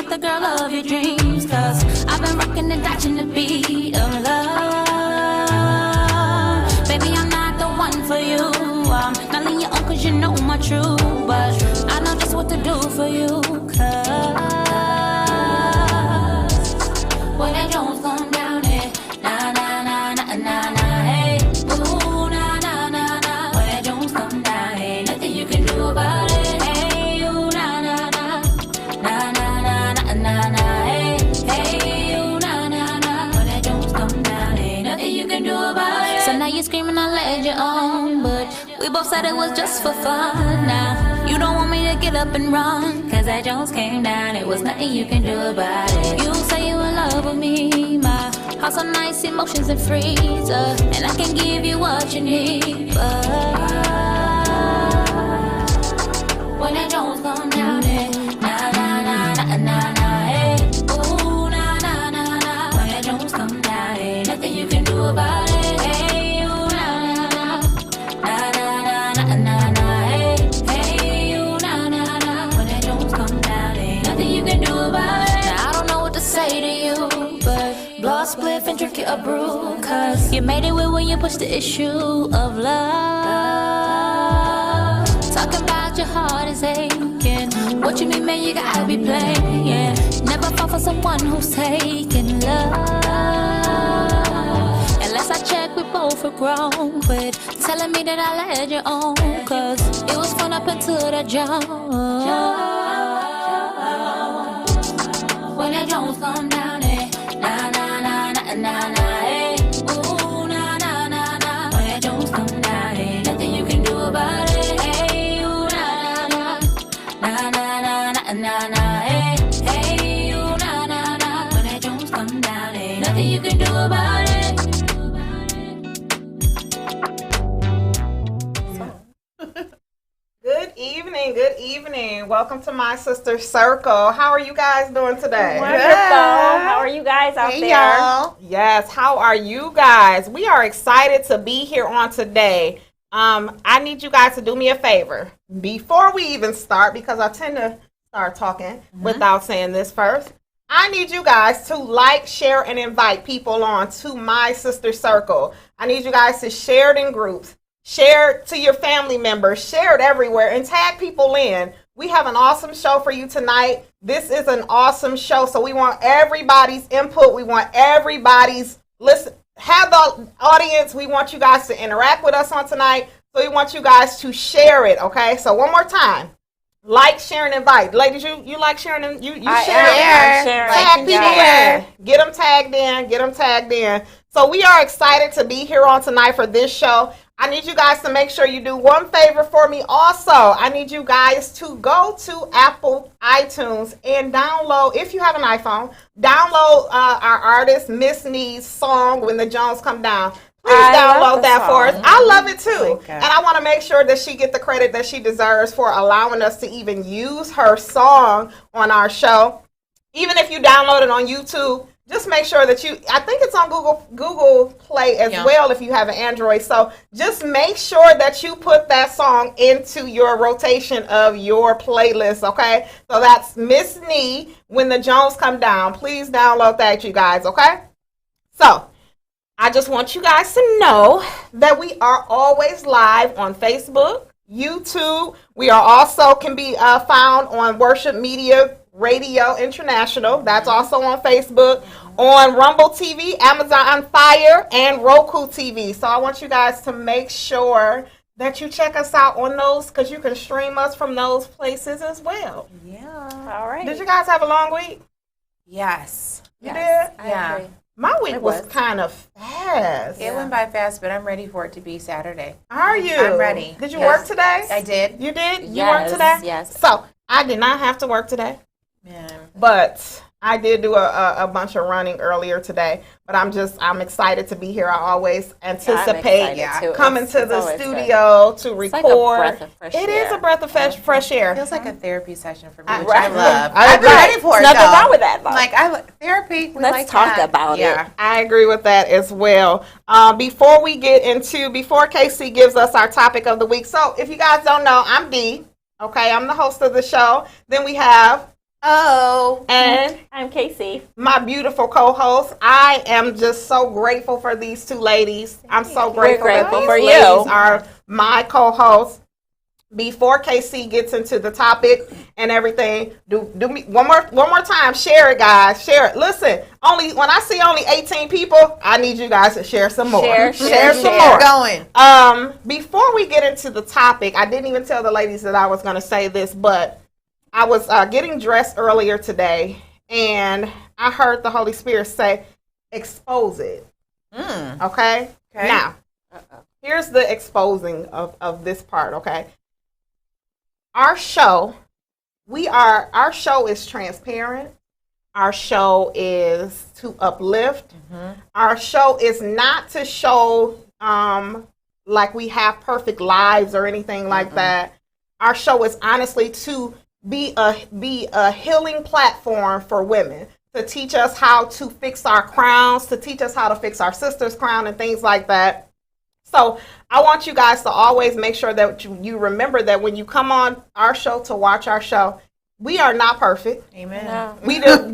get the girl of your dreams, cause I've been rocking and dodging the beat of love. Baby, I'm not the one for you. I'm not letting you on cause you know my truth, but I know just what to do for you, cause when that Jones come down, eh, na na na na na na, hey, ooh, na na na na. When that Jones come down, ain't nothing you can do about it, hey, ooh, na na na na na na na na na, hey, hey, ooh, na na na. When that Jones come down, ain't nothing you can do about it. So now you screaming, I led you on, but we both said it was just for fun. Now you don't want me to get up and run, cause that Jones came down, it was nothing you can do about it. You say you in love with me, my heart's so nice, emotions and freezer, and I can give you what you need, but when that Jones come down, eh, na na na na na na, hey, ooh, na na na na. When that Jones come down, ain't nothing you can do about it, hey, ooh, na na na na na na na na, hey, hey, ooh, na na na. When that Jones come down, ain't nothing you can do about it. Now I don't know what to say to you, but blow a spliff and drink you a brew, cause you made it weird when you pushed the issue of love. Talking about your heart is aching, what you mean, man, you gotta be playing, yeah. Never fall for someone who's taking love. Unless I check, we both are grown. Quit telling me that I led you on, cause it was fun up until that jump. When that Jones come down, eh, na na na na na na, hey, ooh, na na na na. When that Jones come down, ain't nothing you can do about it, hey, ooh, na na na na na na na na, hey, hey, ooh, na na na. When that Jones come down, ain't nothing you can do about it. Good evening, good evening. Welcome to My Sister Circle. How are you guys doing today? Wonderful. How are you guys out there? Y'all. Yes, how are you guys? We are excited to be here on today. I need you guys to do me a favor before we even start, because I tend to start talking without saying this first. I need you guys to like, share, and invite people on to My Sister Circle. I need you guys to share it in groups. Share it to your family members. Share it everywhere and tag people in. We have an awesome show for you tonight. This is an awesome show, so we want everybody's input. We want everybody's listen. Have the audience. We want you guys to interact with us on tonight. So we want you guys to share it, okay? So one more time. Like, share, and invite. Ladies, you like sharing and you share. Tag people in. Get them tagged in. Get them tagged in. So we are excited to be here on tonight for this show. I need you guys to make sure you do one favor for me also. I need you guys to go to Apple iTunes and download, if you have an iPhone, download our artist Miss Nee's song, When the Jones Come Down. Please download that for us. I love it too. And I want to make sure that she get the credit that she deserves for allowing us to even use her song on our show. Even if you download it on YouTube, just make sure that I think it's on Google Play as well if you have an Android. So just make sure that you put that song into your rotation of your playlist, okay? So that's Miss Nee, When the Jones Come Down. Please download that, you guys, okay? So I just want you guys to know that we are always live on Facebook, YouTube. We are also can be found on Worship Media Radio International. That's also on Facebook, on Rumble TV, Amazon Fire, and Roku TV. So I want you guys to make sure that you check us out on those, because you can stream us from those places as well. Yeah. All right. Did you guys have a long week? Yes. You did? Yeah. My week was kind of fast. It went by fast, but I'm ready for it to be Saturday. Are you? I'm ready. Did you work today? I did. You did? You Yes, worked today? yes. So I did not have to work today. Yeah. But I did do a bunch of running earlier today, but I'm excited to be here. I always anticipate coming to the studio to record. Like a breath of fresh It air. is a breath of fresh air. It feels like a therapy session for me, which Right. I love. I I've been agree. ready for it, There's nothing though. wrong with that, though. Like, therapy, we Let's like talk that. about Yeah. it. I agree with that as well. Before Casey gives us our topic of the week. So if you guys don't know, I'm Dee. Okay, I'm the host of the show. Then we have Oh. And I'm Casey. my beautiful co-host. I am just so grateful for these two ladies. I'm so grateful that grateful these for you. ladies are my co-hosts. Before KC gets into the topic and everything, do me one more time. Share it, guys. Share it. Listen, when I see only 18 people, I need you guys to share some more. Share some more. Going. Before we get into the topic, I didn't even tell the ladies that I was going to say this, but I was getting dressed earlier today, and I heard the Holy Spirit say, "Expose it." Okay. Now, here's the exposing of this part. Okay. Our show is transparent. Our show is to uplift. Our show is not to show like we have perfect lives or anything like that. Our show is honestly to be a healing platform for women, to teach us how to fix our crowns, to teach us how to fix our sister's crown and things like that. So I want you guys to always make sure that you remember that when you come on our show to watch our show, we are not perfect. Amen. No.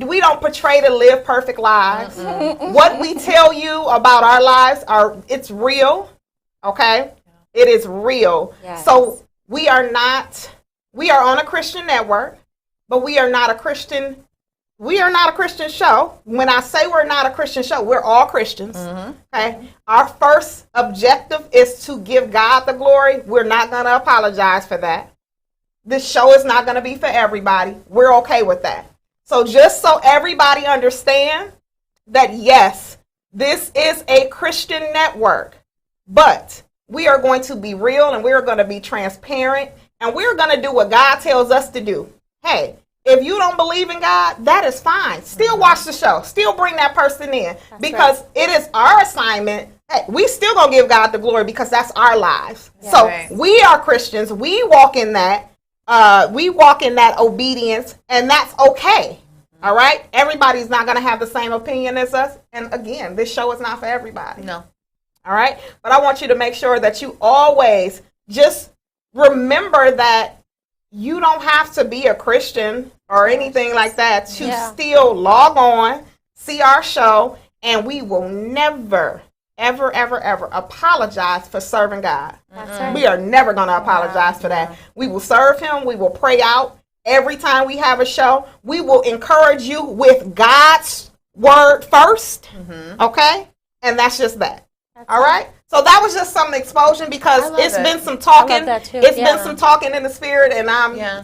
We don't portray to live perfect lives. What we tell you about our lives it's real. Okay? It is real. Yes. So we are on a Christian network, but we are not a Christian show. When I say we're not a Christian show, we're all Christians. Okay. Our first objective is to give God the glory. We're not going to apologize for that. This show is not going to be for everybody. We're okay with that. So just so everybody understand that, yes, this is a Christian network, but we are going to be real and we're going to be transparent and we're going to do what God tells us to do. Hey, if you don't believe in God, that is fine. Still watch the show. Still bring that person in because it is our assignment. Hey, we still going to give God the glory because that's our lives. Yeah, so right. we are Christians. We walk in that. Obedience, and that's okay. All right? Everybody's not going to have the same opinion as us. And again, this show is not for everybody. No. All right? But I want you to make sure that you always just remember that you don't have to be a Christian or anything like that to still log on, see our show, and we will never, ever, ever, ever apologize for serving God. That's right. We are never going to apologize for that. We will serve him. We will pray out every time we have a show. We will encourage you with God's word first. Okay? And that's just that. All right? So that was just some exposure because it's been some talking. I love that too. It's been some talking in the spirit, and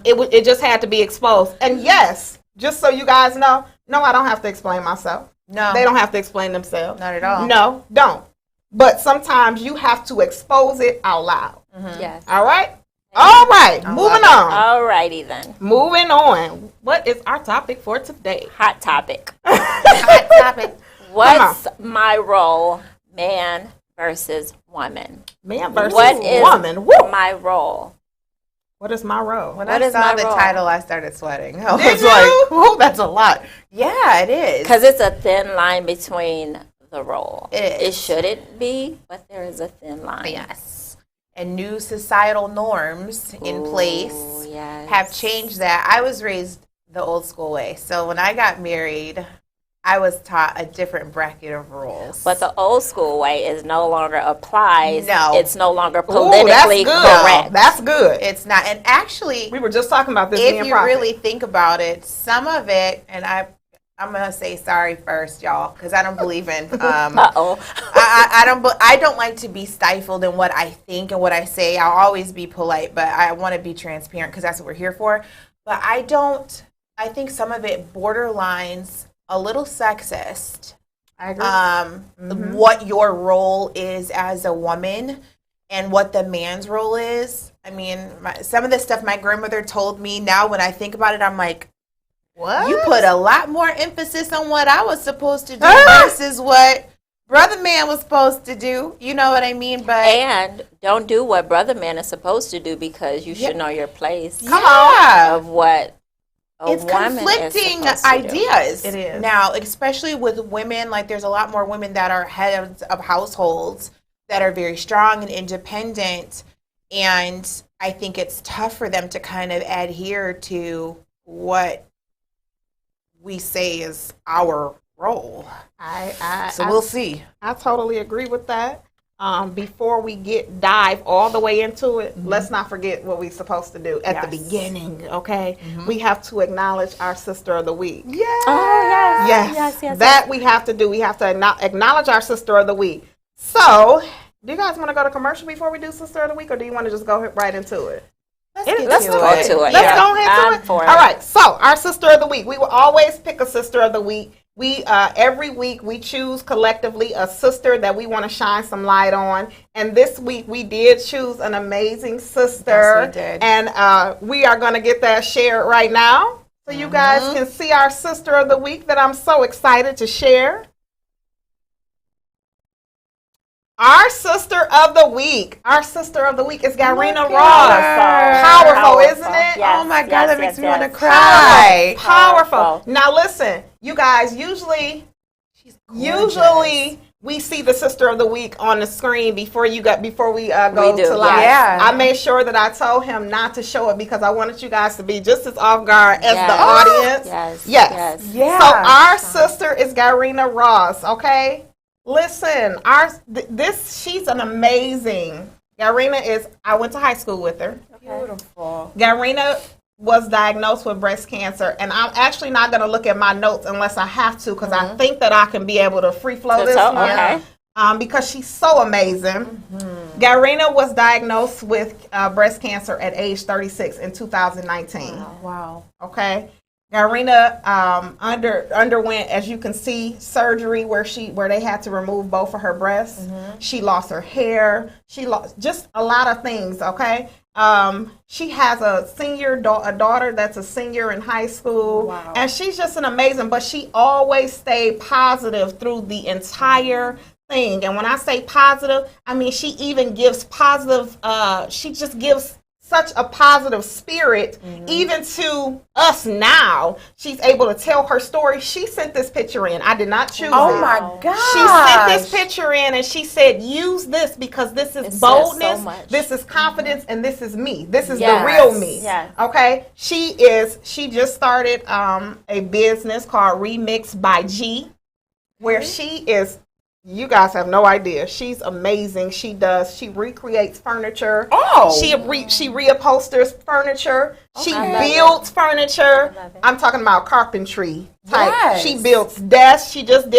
it just had to be exposed. And yes, just so you guys know, no, I don't have to explain myself. No. They don't have to explain themselves. Not at all. No, don't. But sometimes you have to expose it out loud. Yes. All right? All right. Moving on. All righty then. Moving on. What is our topic for today? Hot topic. Hot topic. What's my role, man versus woman? Man versus What is woman. Woo. my role? What is my role? When What I is saw my the role? title, I started sweating. I Did was you? like, oh, that's a lot. Yeah, it is. Because it's a thin line between the role. It It is. shouldn't be, but there is a thin line. Yes. And new societal norms in place Ooh, yes. have changed that. I was raised the old school way. So when I got married, I was taught a different bracket of rules. But the old school way is no longer applies. No. It's no longer Ooh, politically that's good. correct. That's good. It's not. And actually, We were just talking about this if being you prophet. really think about it, some of it, and I'm gonna say sorry first, y'all, because I don't believe in. Uh-oh. I don't like to be stifled in what I think and what I say. I'll always be polite, but I want to be transparent because that's what we're here for. But I think some of it borderlines a little sexist. I agree. What your role is as a woman and what the man's role is. I mean, some of the stuff my grandmother told me, now when I think about it, I'm like, What? you put a lot more emphasis on what I was supposed to do versus what brother man was supposed to do. You know what I mean? But And don't do what brother man is supposed to do because you should know your place Come on. of what a it's woman conflicting is supposed to do. ideas. It is. Now, especially with women, like there's a lot more women that are heads of households that are very strong and independent. And I think it's tough for them to kind of adhere to what we say is our role. So we'll see. I totally agree with that. Before we dive all the way into it, let's not forget what we're supposed to do at the beginning, okay? We have to acknowledge our Sister of the Week. Yes. Oh, Yes. That we have to do. We have to acknowledge our Sister of the Week. So, do you guys want to go to commercial before we do Sister of the Week, or do you want to just go right into it? Let's go to it. Let's go ahead to it. For it. All right. So, our Sister of the Week. We will always pick a Sister of the Week. We every week we choose collectively a sister that we want to shine some light on. And this week we did choose an amazing sister. Yes, we did. And we are going to get that shared right now. So you guys can see our Sister of the Week that I'm so excited to share. Our Sister of the Week. Our Sister of the Week is Garina Ross. Powerful, isn't it? Yes, Oh my God, that makes me want to yes. cry. Powerful. Now listen, you guys, usually we see the Sister of the Week on the screen before we go We do, to live. yeah. I made sure that I told him not to show it because I wanted you guys to be just as off guard as Yes. the audience. Yes. Yeah. So our sister is Garina Ross, okay? Listen, she's an amazing. Garina is, I went to high school with her. Beautiful. Garina was diagnosed with breast cancer, and I'm actually not going to look at my notes unless I have to because I think that I can be able to free flow this one. Okay. Because she's so amazing. Garina was diagnosed with breast cancer at age 36 in 2019. Wow. Okay. Garina underwent, as you can see, surgery where they had to remove both of her breasts. She lost her hair. She lost just a lot of things. Okay. She has a daughter that's a senior in high school. Wow. And she's just an amazing. But she always stayed positive through the entire thing. And when I say positive, I mean she even gives positive. She just gives such a positive spirit, even to us now. She's able to tell her story. She sent this picture in. I did not choose it. Oh my God. She sent this picture in and she said, use this because this is It says boldness, so much. this is confidence, and this is me. This is Yes. the real me. Yes. Okay? She just started a business called Remix by G, where she is, you guys have no idea. She's amazing. She recreates furniture. Oh. She reupholsters furniture. She I love builds furniture. I love it. I'm talking about carpentry type. Yes. She builds desks. She just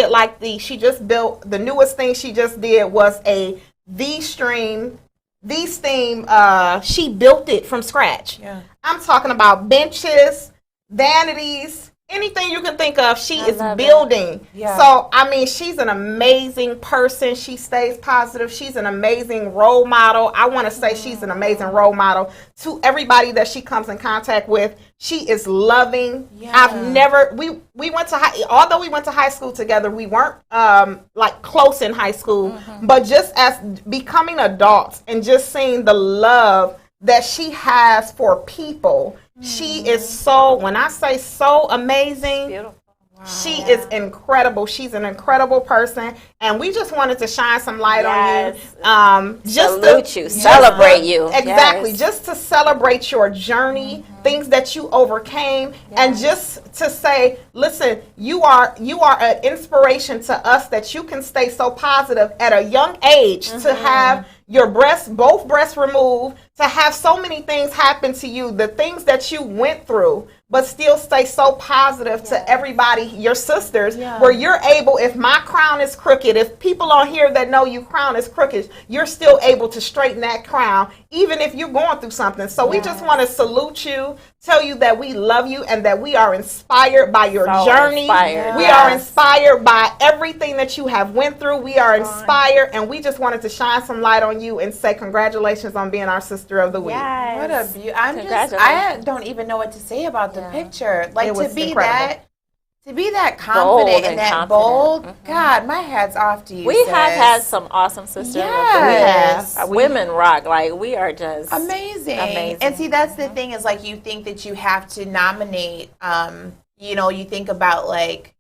built the newest thing she just did was a V-Steam. She built it from scratch. Yeah. I'm talking about benches, vanities, anything you can think of, she is love it. building. Yeah. So, I mean, she's an amazing person. She stays positive. She's an amazing role model. I want to say she's an amazing role model to everybody that she comes in contact with. She is loving. Yeah. We went to although we went to high school together, we weren't like close in high school, but just as becoming adults and just seeing the love that she has for people. She is so, when I say so amazing, Beautiful. she is incredible. She's an incredible person, and we just wanted to shine some light Yes. on you. Salute you. Celebrate you. Exactly. Yes. Just to celebrate your journey, things that you overcame, and just to say, listen, you are an inspiration to us that you can stay so positive at a young age to have your both breasts removed, to have so many things happen to you, the things that you went through, but still stay so positive to everybody, your sisters, where you're able, if my crown is crooked, if people on here that know your crown is crooked, you're still able to straighten that crown, even if you're going through something. So we just want to salute you, tell you that we love you and that we are inspired by your journey. Inspired. We are inspired by everything that you have went through. We are inspired, and we just wanted to shine some light on you and say congratulations on being our Sister of the Week. Yes. What a beauty. I Congratulations. don't even know what to say about the picture. Like It was to be incredible. that confident and and that confident. bold. God, my hat's off to you. We have had some awesome sisters. Yes. Women rock. Like, we are just Amazing. Amazing. And see, that's the thing is like you think that you have to nominate, you think about like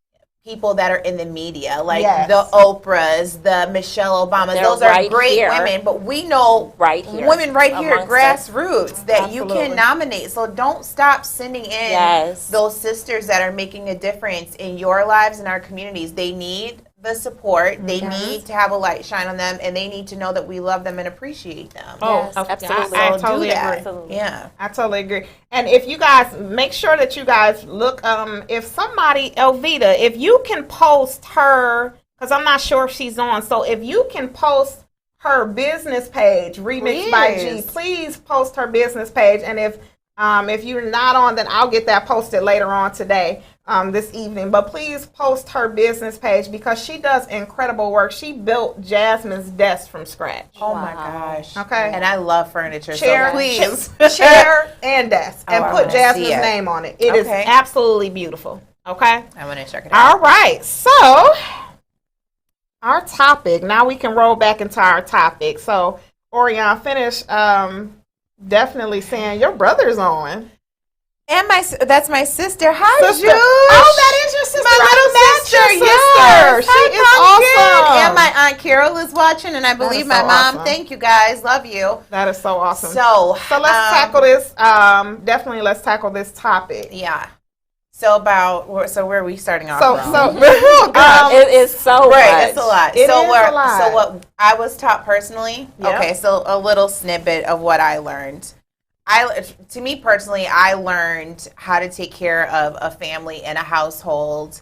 people that are in the media, like Yes. the Oprahs, the Michelle Obamas. They're Those are right great here. women, but we know Right here. women right here, Amongst us. grassroots, that you Absolutely. can nominate. So don't stop sending in Yes. those sisters that are making a difference in your lives and our communities. They need the support. They need to have a light shine on them, and they need to know that we love them and appreciate them. Yes, okay. absolutely. I So do totally that. agree. Absolutely. Yeah. I totally agree. And if you guys make sure that you guys look, if somebody, Elvita, if you can post her, because I'm not sure if she's on. So if you can post her business page, Remix by G, please post her business page. And if you're not on, then I'll get that posted later on today, this evening. But please post her business page because she does incredible work. She built Jasmine's desk from scratch. Oh my gosh. Okay. And I love furniture. Chair, so please. chair and desk, and I put wanna Jasmine's see it. name on it. It is Okay. absolutely beautiful. Okay. I want to check it out. All right. So our topic. Now we can roll back into our topic. So Orion, finish. Definitely saying your brother's on. And that's my sister. Hi, Sister. Jude. Oh, that is your sister. My little That's sister. your sister. Yes. She Hi, is Pumpkin. awesome. And my Aunt Carol is watching, and I believe is my so mom. awesome. Thank you, guys. Love you. That is so awesome. So let's tackle this. Definitely, let's tackle this topic. Yeah. So where are we starting off So from? It is so Right, much. it's a lot. It so is we're- a lot. So what I was taught personally. Yep. Okay, so a little snippet of what I learned. To me personally, I learned how to take care of a family and a household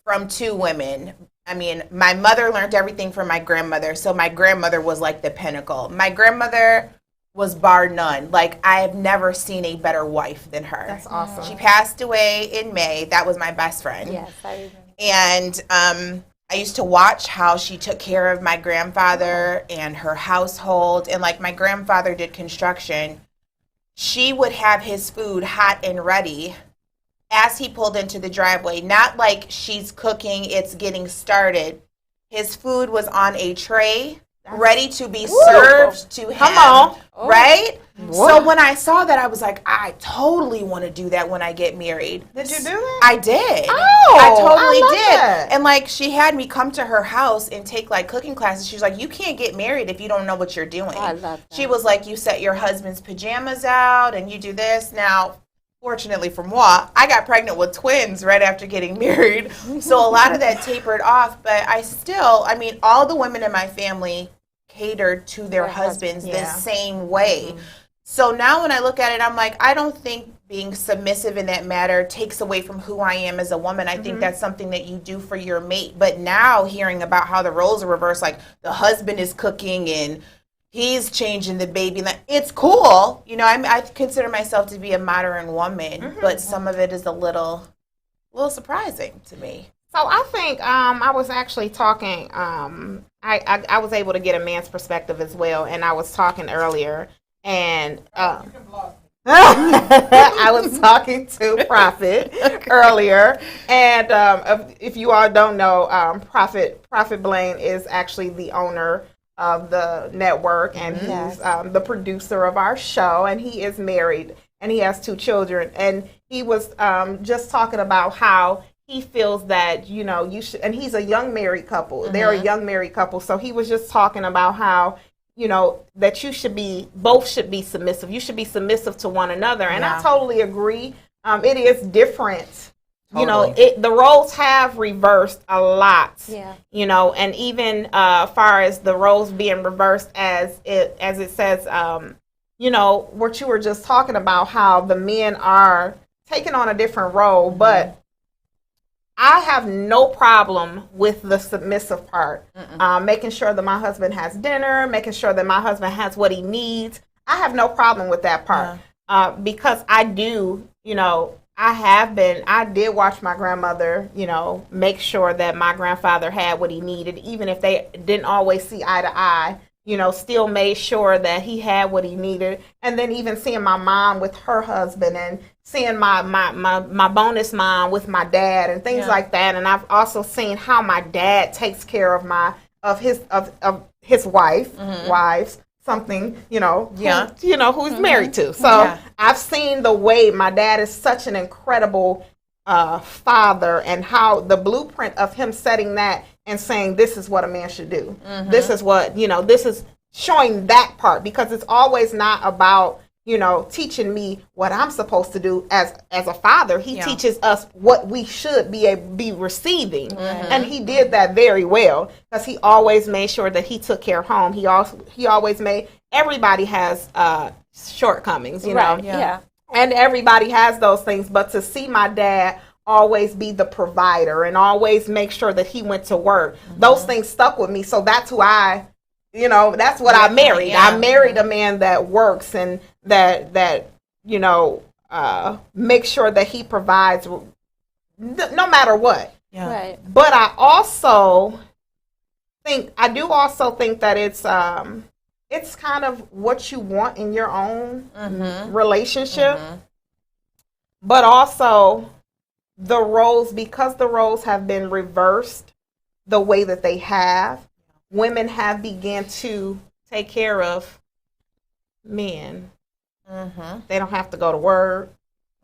from two women. I mean, my mother learned everything from my grandmother. So my grandmother was like the pinnacle. My grandmother was bar none. Like, I have never seen a better wife than her. That's awesome. She passed away in May. That was my best friend. Yes, I remember. And I used to watch how she took care of my grandfather and her household. And like my grandfather did construction, she would have his food hot and ready as he pulled into the driveway. Not like she's cooking, it's getting started. His food was on a tray, ready to be served to him. Come on. Right? What? So when I saw that, I was like, I totally want to do that when I get married. Did you do that? I did. Oh, I totally I love did. that. And like she had me come to her house and take like cooking classes. She was like, you can't get married if you don't know what you're doing. I love that. She was like, you set your husband's pajamas out and you do this. Now, fortunately for moi, I got pregnant with twins right after getting married. So a lot of that tapered off. But I mean, all the women in my family catered to their husbands the Yeah. same way. So now when I look at it, I'm like, I don't think being submissive in that matter takes away from who I am as a woman. I think that's something that you do for your mate. But now hearing about how the roles are reversed, like the husband is cooking and he's changing the baby, like, it's cool. You know, I consider myself to be a modern woman, but some of it is a little surprising to me. So I think I was actually talking. I was able to get a man's perspective as well, and I was talking earlier, and I was talking to Prophet earlier, and if you all don't know, Prophet Blaine is actually the owner of the network, and he's the producer of our show, and he is married, and he has 2 children, and he was just talking about how he feels that, you know, you should, and he's a young married couple. They're a young married couple. So he was just talking about how, you know, that both should be submissive. You should be submissive to one another. And I totally agree. It is different. You know, the roles have reversed a lot. Yeah. You know, and even far as the roles being reversed as it says, you know, what you were just talking about, how the men are taking on a different role, but I have no problem with the submissive part. Making sure that my husband has dinner, making sure that my husband has what he needs. I have no problem with that part. Because I do, you know, I did watch my grandmother, you know, make sure that my grandfather had what he needed, even if they didn't always see eye to eye, you know, still made sure that he had what he needed. And then even seeing my mom with her husband, and seeing my bonus mom with my dad, and things like that. And I've also seen how my dad takes care of his wives, something, you know, who's married to. So I've seen the way my dad is such an incredible father, and how the blueprint of him setting that and saying this is what a man should do. This is what, this is showing that part, because it's always not about, teaching me what I'm supposed to do as a father. He teaches us what we should be receiving. And he did that very well, because he always made sure that he took care of home. He always made, everybody has shortcomings, Right. Yeah. and everybody has those things, but to see my dad always be the provider and always make sure that he went to work, those things stuck with me. So that's who that's what I married. Yeah. I married a man that works and that makes sure that he provides no matter what. Yeah. Right. But I do also think that it's kind of what you want in your own relationship. But also because the roles have been reversed the way that they have, women have begun to take care of men. They don't have to go to work.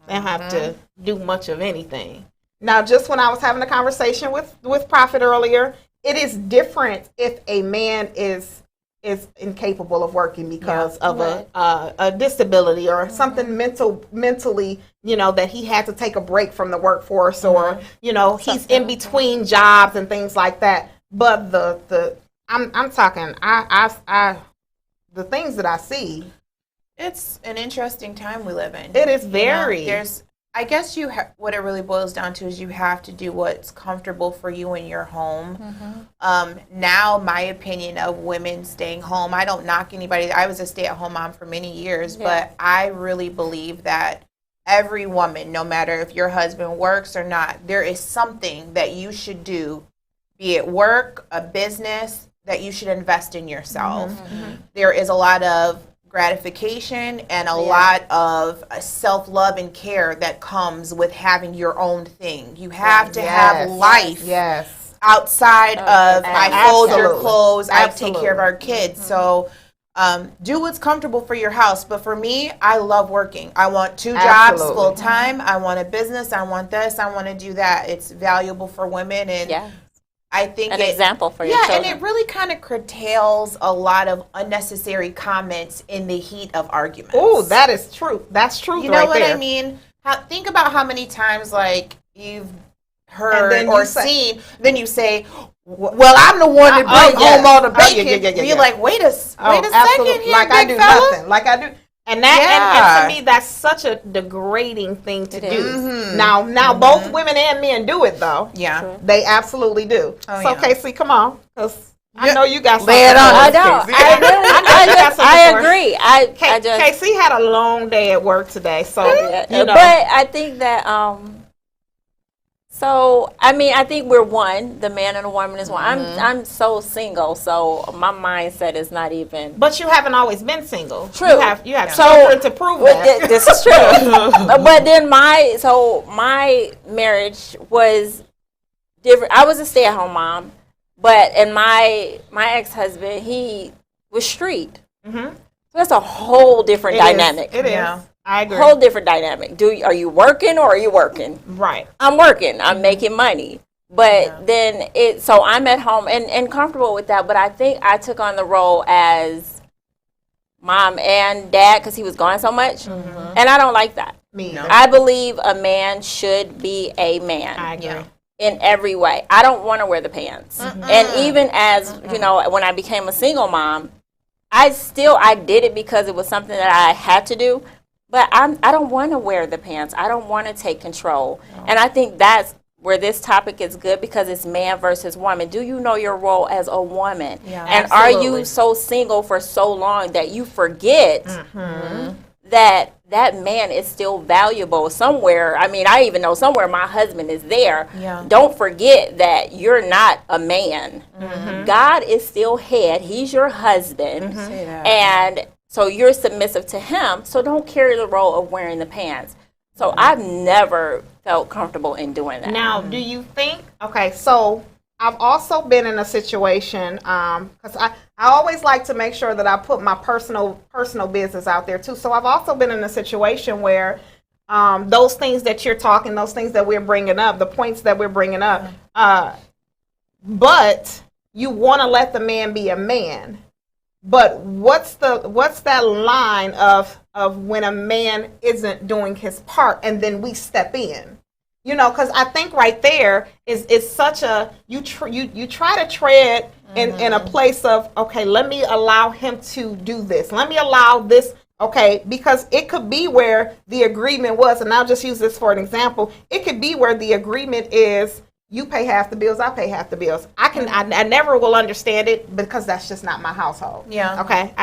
They don't have to do much of anything. Now, just when I was having a conversation with Prophet earlier, it is different if a man is incapable of working because of a disability or something mentally, that he had to take a break from the workforce, or he's in between jobs and things like that. But I'm talking the things that I see. It's an interesting time we live in. It is very. I guess what it really boils down to is you have to do what's comfortable for you in your home. Now, my opinion of women staying home, I don't knock anybody. I was a stay-at-home mom for many years, but I really believe that every woman, no matter if your husband works or not, there is something that you should do, be it work, a business, that you should invest in yourself. There is a lot of gratification and a lot of self-love and care that comes with having your own thing. You have to have life outside of I fold your clothes, I take care of our kids. So do what's comfortable for your house. But for me, I love working. I want 2 jobs full time. I want a business. I want this. I want to do that. It's valuable for women, and I think an example for your children. And it really kind of curtails a lot of unnecessary comments in the heat of arguments. Oh, that is true. That's true. You know what I mean? Think about how many times you've heard or seen, then you say, "Well, I'm the one that brings home all the bacon." You're like, wait a second here, like I do fella. nothing. Like I do. And that, and to me, that's such a degrading thing to do. Now, both women and men do it, though. Yeah, they absolutely do. Casey, come on, because I know you got something. Lay it on. I know. I agree. Casey had a long day at work today, so but I think that. So I think we're one. The man and the woman is one. I'm so single, so my mindset is not even. But you haven't always been single. True. You have children to prove that. This is true. But then my marriage was different. I was a stay-at-home mom, and my ex-husband, he was street. So that's a whole different dynamic. It is. I agree. Whole different dynamic. Are you working or are you working? Right. I'm working. I'm making money. But then so I'm at home and comfortable with that. But I think I took on the role as mom and dad because he was gone so much. And I don't like that. Me either. I believe a man should be a man. I agree. In every way. I don't want to wear the pants. And even as, when I became a single mom, I did it because it was something that I had to do. But I don't want to wear the pants. I don't want to take control. And I think that's where this topic is good because it's man versus woman. Do you know your role as a woman? Yeah, and absolutely. Are you so single for so long that you forget that man is still valuable somewhere? I mean, I even know somewhere my husband is there. Yeah. Don't forget that you're not a man. God is still head. He's your husband. And so you're submissive to him, so don't carry the role of wearing the pants. So I've never felt comfortable in doing that. Now, do you think, so I've also been in a situation, because I always like to make sure that I put my personal business out there too. So I've also been in a situation where those things that you're talking, those things that we're bringing up, the points that we're bringing up. But you want to let the man be a man. But what's that line of when a man isn't doing his part and then we step in? You know, because I think right there is such a you try to tread in a place of, okay, let me allow him to do this. Let me allow this. Okay, because it could be where the agreement was, and I'll just use this for an example. It could be where the agreement is, you pay half the bills, I pay half the bills. I never will understand it because that's just not my household. Yeah. Okay,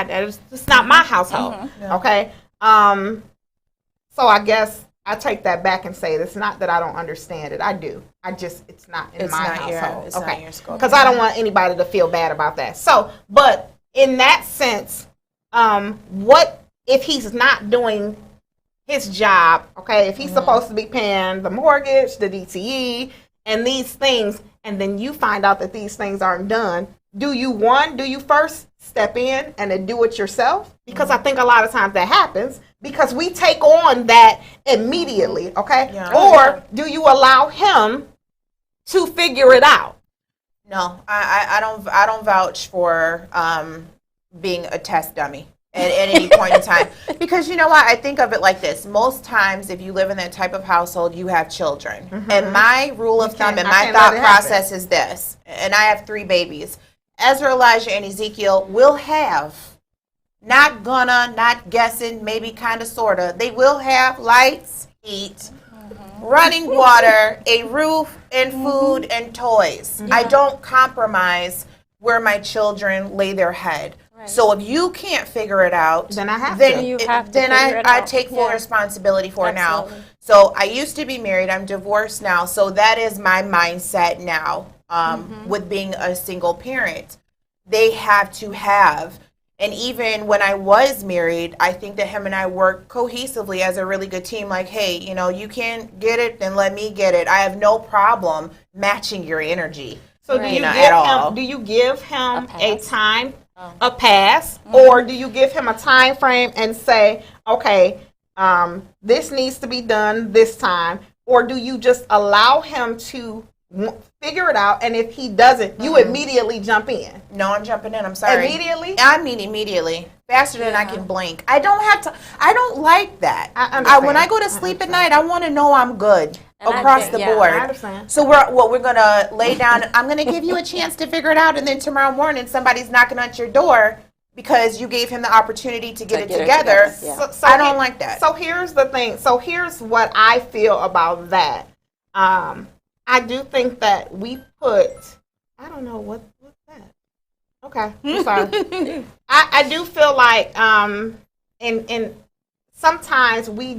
it's not my household. Yeah. Okay. So I guess I take that back and say it's not that I don't understand it. I do. It's not in my household. It's not your scope. Because I don't want anybody to feel bad about that. So, but in that sense, what if he's not doing his job, okay, if he's supposed to be paying the mortgage, the DTE, and these things, and then you find out that these things aren't done, do you first step in and then do it yourself? Because I think a lot of times that happens because we take on that immediately, okay? Yeah. Or do you allow him to figure it out? No, I don't vouch for being a test dummy at any point in time. Because you know what? I think of it like this. Most times, if you live in that type of household, you have children. And my rule of thumb and my thought process is this, and I have 3 babies. Ezra, Elijah, and Ezekiel will have, not gonna, not guessing, maybe kind of, sort of, they will have lights, heat, running water, a roof, and food and toys. I don't compromise where my children lay their head. Right. So if you can't figure it out, then I have to. Then I take full responsibility for it now. So I used to be married. I'm divorced now. So that is my mindset now with being a single parent. They have to have. And even when I was married, I think that him and I worked cohesively as a really good team. Like, hey, you know, you can't get it, then let me get it. I have no problem matching your energy. So do you give him a time, a pass, or do you give him a time frame and say, okay, this needs to be done this time, or do you just allow him to figure it out, and if he doesn't, you immediately jump in? No, I'm jumping in. I'm sorry. Immediately? I mean immediately. Faster than I can blink. I don't have to. I don't like that. When I go to sleep at night, I want to know I'm good across the board. I understand. So we're going to lay down. I'm going to give you a chance to figure it out, and then tomorrow morning somebody's knocking at your door because you gave him the opportunity to get it together. So I don't like that. So here's the thing. So here's what I feel about that. I do think that we put, I don't know what's that. Okay, I'm sorry. I do feel like in sometimes we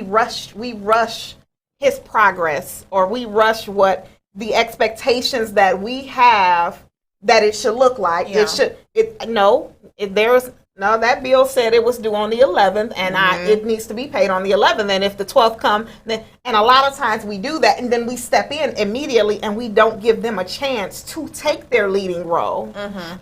rush his progress, or we rush what the expectations that we have that it should look like. Yeah. That bill said it was due on the 11th, and it needs to be paid on the 11th. And if the 12th come, then, and a lot of times we do that, and then we step in immediately, and we don't give them a chance to take their leading role.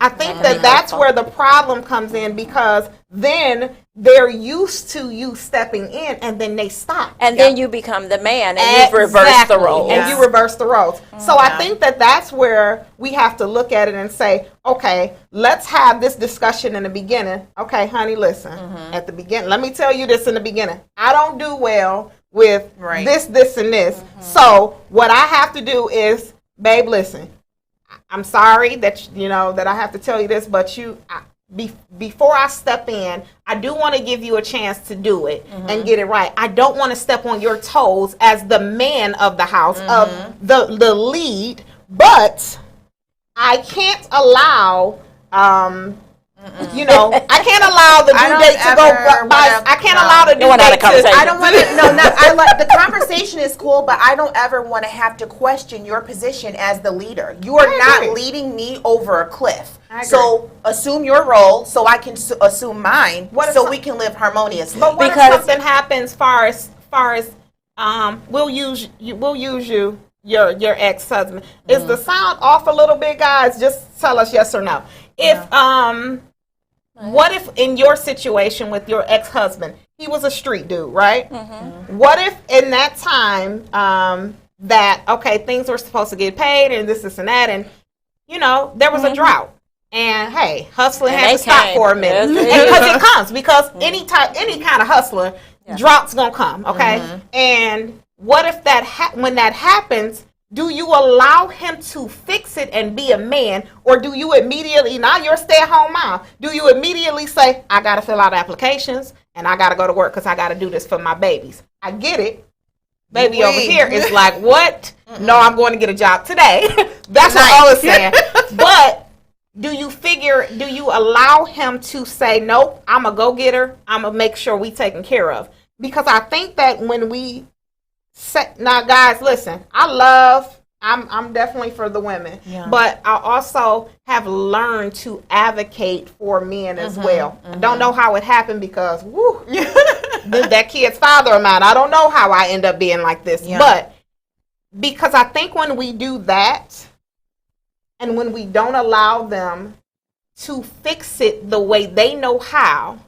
I think that's where the problem comes in, because then they're used to you stepping in, and then they stop. And then you become the man, and you've reversed the roles. And you reverse the roles. So I think that's where we have to look at it and say, okay, let's have this discussion in the beginning. Okay, honey, listen. At the beginning, let me tell you this in the beginning. I don't do well with this, and this. So what I have to do is, babe, listen, I'm sorry that that I have to tell you this, but before I step in, I do want to give you a chance to do it and get it right. I don't want to step on your toes as the man of the house, of the lead, but I can't allow, I can't allow the due date to go by. I can't allow the due date to. I don't want to. I like the conversation is cool, but I don't ever want to have to question your position as the leader. You are not leading me over a cliff. So assume your role, so I can assume mine, so we can live harmoniously. But what if something happens, far as we'll use you. Your ex-husband. Is the sound off a little bit, guys? Just tell us yes or no. If What if in your situation with your ex-husband, he was a street dude, right? What if in that time that, okay, things were supposed to get paid and this and that, and, you know, there was a drought. And, hey, hustling And had they to stop came. for a minute. Yes, Because it comes. Because any kind of hustler, drought's going to come, okay? And what if when that happens, do you allow him to fix it and be a man, or do you immediately, now you're a stay-at-home mom, do you immediately say, I got to fill out applications and I got to go to work because I got to do this for my babies? I get it. Baby over here is like, what? No, I'm going to get a job today. That's what I was saying. But do you allow him to say, nope, I'm a go-getter, I'm going to make sure we taken care of? Because I think that when we now, guys, listen, I'm definitely for the women, but I also have learned to advocate for men as well. I don't know how it happened because, that kid's father of mine, I don't know how I end up being like this, but because I think when we do that and when we don't allow them to fix it the way they know how,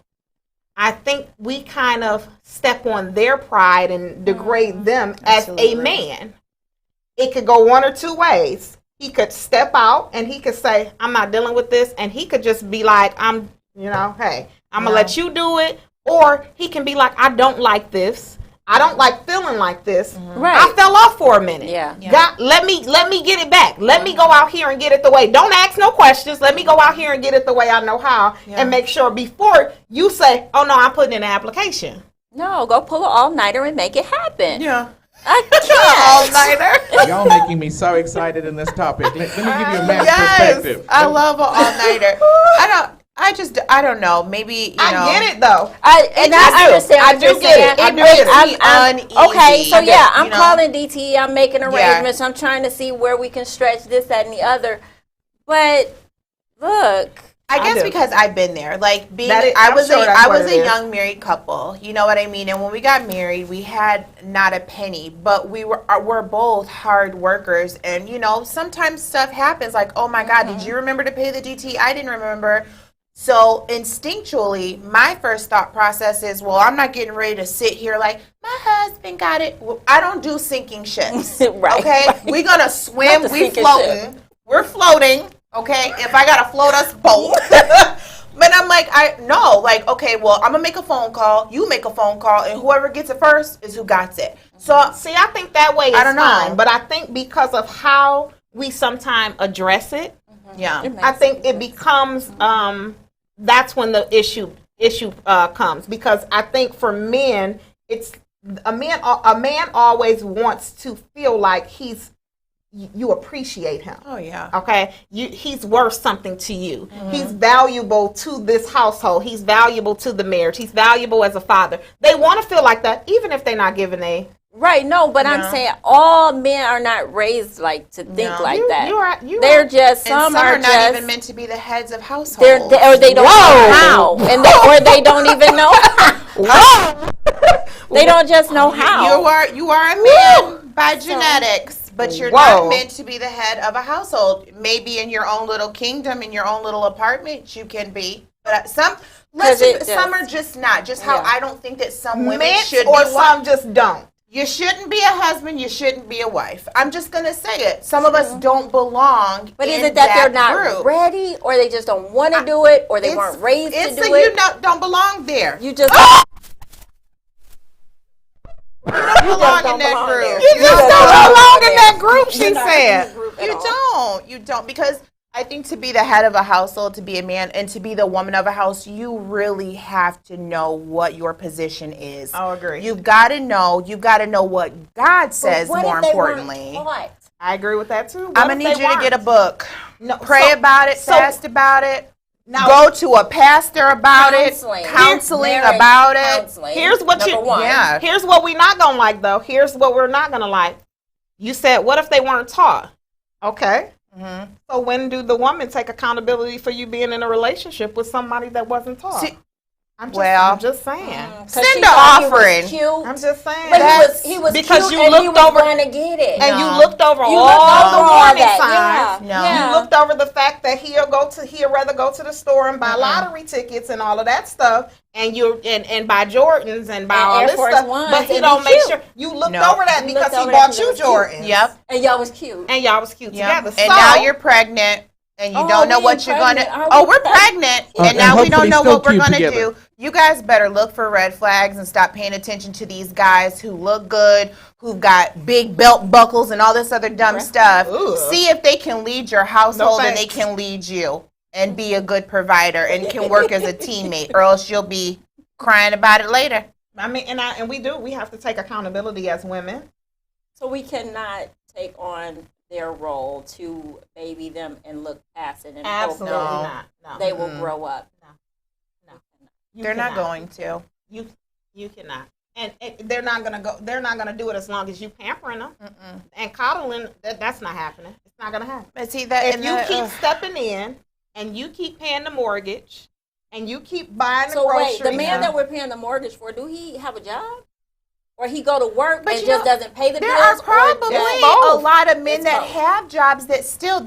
I think we kind of step on their pride and degrade them as a man. It could go one or two ways. He could step out and he could say, I'm not dealing with this. And he could just be like, hey, I'm going to let you do it. Or he can be like, I don't like this. I don't like feeling like this. Right. I fell off for a minute. God, let me get it back. Let me go out here and get it the way. Don't ask no questions. Let me go out here and get it the way I know how, and make sure before you say, "Oh no, I'm putting in an application." No, go pull an all-nighter and make it happen. Yeah. I can't. All-nighter. Y'all making me so excited in this topic. Let me give you a man's Yes. perspective. I love an all-nighter. I don't know. Maybe, you know. I get it though. I understand I what do you're get saying. it. I do get it. I'm Uneasy. okay, so yeah, I'm You know? calling DTE. I'm making arrangements. I'm trying to see where we can stretch this, that, and the other. But look, I guess do. because I've been there. Like being, That is- I I'm was sure a, that's I what was it a is. young married couple. You know what I mean? And when we got married, we had not a penny, but we're both hard workers. And you know, sometimes stuff happens. Like, oh my God, did you remember to pay the DT? I didn't remember. So instinctually, my first thought process is, well, I'm not getting ready to sit here like my husband got it. Well, I don't do sinking ships. Right, Okay, right. we're gonna swim. Not the We sinking floating. We're floating. Okay, if I gotta float us both. But I'm like, okay, well, I'm gonna make a phone call. You make a phone call, and whoever gets it first is who got it. So See, I think that way is I don't know. fine, but I think because of how we sometimes address it, yeah, I think it becomes that's when the issue comes, because I think for men, it's a man always wants to feel like you appreciate him. oh yeah, Okay, he's worth something to you. He's valuable to this household. He's valuable to the marriage. He's valuable as a father. They want to feel like that, even if they're not giving right? No, but I'm No. saying all men are not raised like to think No. like You- that. you are- you They're are- just and some, some are are not just even meant to be the heads of or households. they don't know how, and or they don't even know. They don't just know how. You are a man by genetics, but you're Whoa. not meant to be the head of a household. Maybe in your own little kingdom, in your own little apartment, you can be. But some are just not. Just how Yeah. I don't think that some women men, should or be. some just don't. You shouldn't be a husband. You shouldn't be a wife. I'm just gonna say it. Some of us don't belong. But in is it that they're not group. ready, or they just don't want to do it, or they weren't raised to It's do a it? you don't belong there. You just don't belong in that belong group. there. You just don't don't belong in there. that group, she You're not in said. the group at You all. don't. You don't. Because I think to be the head of a household, to be a man, and to be the woman of a house, you really have to know what your position is. I'll agree. You've got to know. You've got to know what God says, What more if they weren't importantly. taught? I agree with that too. I'm going to need you to get a book. No, Pray so- about it, so- fast about it. Now, Go to a pastor about Counseling. it. Counseling Marriage about it. counseling. Here's what Number you- one. Yeah. here's what we're not gonna like, though. Here's what we're not gonna like. You said, what if they weren't taught? Okay. So when do the woman take accountability for you being in a relationship with somebody that wasn't taught? See, I'm just saying. 'Cause Send she the thought he was offering. cute, I'm just saying. but he was because cute you and he looked was over- going to get it. and you No. looked over You all looked the over all warning that. signs. Yeah. No. Yeah. You looked over the fact that he'll rather go to the store and buy lottery tickets and all of that stuff, and buy Jordans and buy And all Air this Force stuff. Ones But he and don't be make cute. sure you looked No. over that You because looked he over bought that you because it was Jordans. Yep. And y'all was cute. And y'all was cute Yep. together. And So, now you're pregnant. And you Oh, don't know we what you're pregnant. gonna. Are Oh, we we're pregnant? pregnant, And and now we don't hopefully know still what we're cute gonna together. do. You guys better look for red flags and stop paying attention to these guys who look good, who've got big belt buckles and all this other dumb stuff. Ugh. See if they can lead your household and they thanks. can lead you and be a good provider and can work as a teammate, or else you'll be crying about it later. I mean, and we have to take accountability as women. So we cannot take on their role to baby them and look past it and Absolutely hope No. not. No, that they will grow up. You They're not cannot. going to. You cannot. And they're not gonna go. They're not gonna do it as long as you pampering them and coddling. That's not happening. It's not gonna happen. But see that If you keep stepping in and you keep paying the mortgage and you keep buying the So groceries, wait, the man that we're paying the mortgage for, do he have a job? Or he go to work But and you just know, doesn't pay the there bills? are probably It's a both. lot of men It's that both. have jobs that still.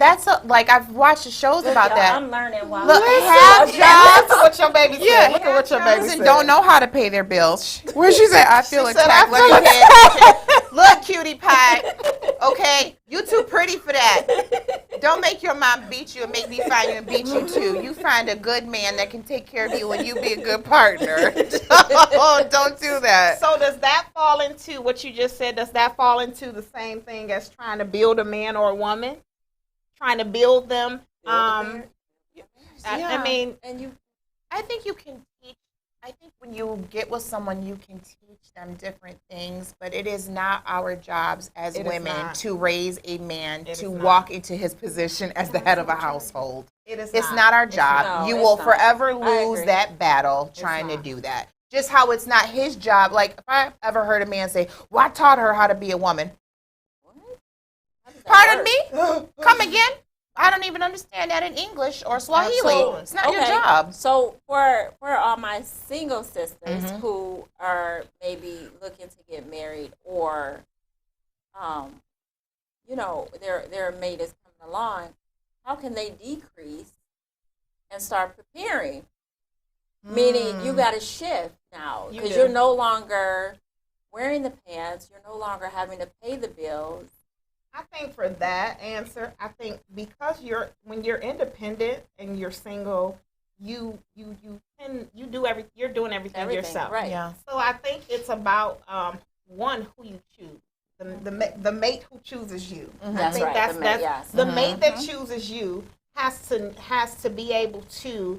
Like I've watched shows about Y'all, that. I'm learning while Look, I'm have listening. jobs. Look at what your baby said. Yeah, Look at what your have baby jobs said. and don't know how to pay their bills. Where she said, I feel She said, attacked. "I feel Let me pay attention. Look, cutie pie. Okay, you too pretty for that. Don't make your mom beat you and make me find you and beat you too. You find a good man that can take care of you and you be a good partner. Don't do that. So does that fall into what you just said? Does that fall into the same thing as trying to build a man or a woman? Trying to build them. I mean, And you I think you can teach. I think when you get with someone, you can teach them different things, but it is not our jobs as It is women not. to raise a man It to is not. walk into his position as the head of a household. it's Not our It's job. not. You No, will it's not. forever I lose agree. that battle trying to not. do that. Just how it's not his job. Like, if I ever heard a man say, well, I taught her how to be a woman. how does that Pardon work? me? Come again? I don't even understand that in English or Swahili. Absolutely. It's not your job. So for all my single sisters Mm-hmm. who are maybe looking to get married, or their mate is coming along, how can they decrease and start preparing? Meaning you got to shift now You because do. you're no longer wearing the pants, you're no longer having to pay the bills. I think for that answer, I think because when you're independent and you're single, you're doing everything yourself. Right? Yeah. So I think it's about one, who you choose, the mate who chooses you. I That's think right, the mate, yes. the mate that chooses you has to be able to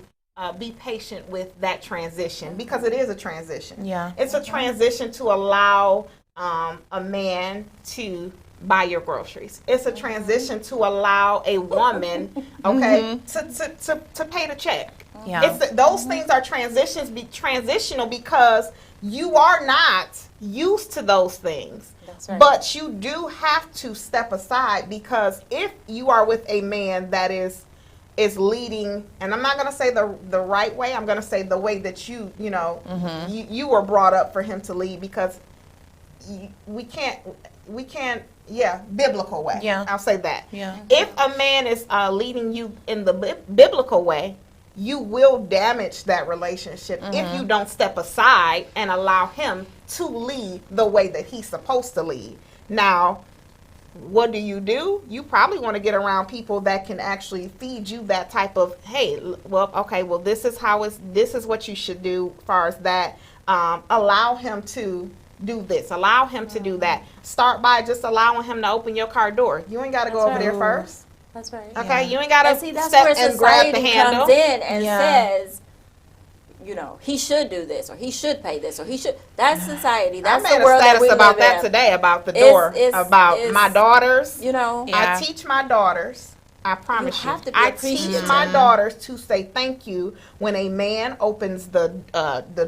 be patient with that transition, because it is a transition. Yeah. It's a transition to allow a man to buy your groceries. It's a transition to allow a woman, okay, to pay the check. Yeah. Those things are transitional because you are not used to those things. That's right. But you do have to step aside, because if you are with a man that is leading, and I'm not going to say the right way, I'm going to say the way that you were brought up for him to lead, because we can't biblical way. Yeah. I'll say that. Yeah. If a man is leading you in the biblical way, you will damage that relationship if you don't step aside and allow him to lead the way that he's supposed to lead. Now, what do? You probably want to get around people that can actually feed you that type of, hey, well, this is what you should do as far as that. Allow him to do this. Allow him to do that. Start by just allowing him to open your car door. You ain't got to go over there first. That's right. Okay, you ain't got And to see, that's step where and grab the society handle. comes in and Yeah. says, he should do this, or he should pay this, or he should. That's society. I That's made the a world that status we about live that in. today, about the It's- door, it's- about it's- my daughters. Yeah. I teach my daughters. I promise you. have to be I teach appreciative. my daughters to say thank you when a man opens the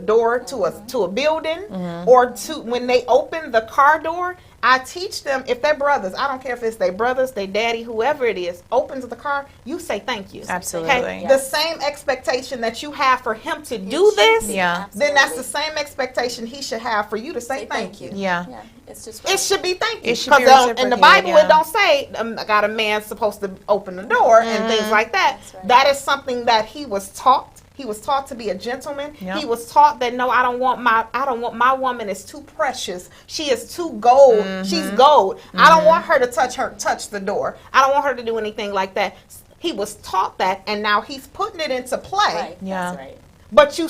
door to a building, or when they open the car door. I teach them, if they're brothers, I don't care if it's their brothers, their daddy, whoever it is, opens the car, you say thank you. Absolutely. Okay? The same expectation that you have for him to do this, Yeah. then that's the same expectation he should have for you to say thank you. Yeah. Yeah, it's just It should be thank you. It should be Because in the reciprocated, Bible, yeah. it don't say I got a man supposed to open the door and things like that. right. That is something that he was taught. He was taught to be a gentleman. Yep. He was taught that no, I don't want my woman is too precious. She is too gold. She's gold. I don't want her to touch the door. I don't want her to do anything like that. He was taught that, and now he's putting it into play. right. Yeah. That's right. But you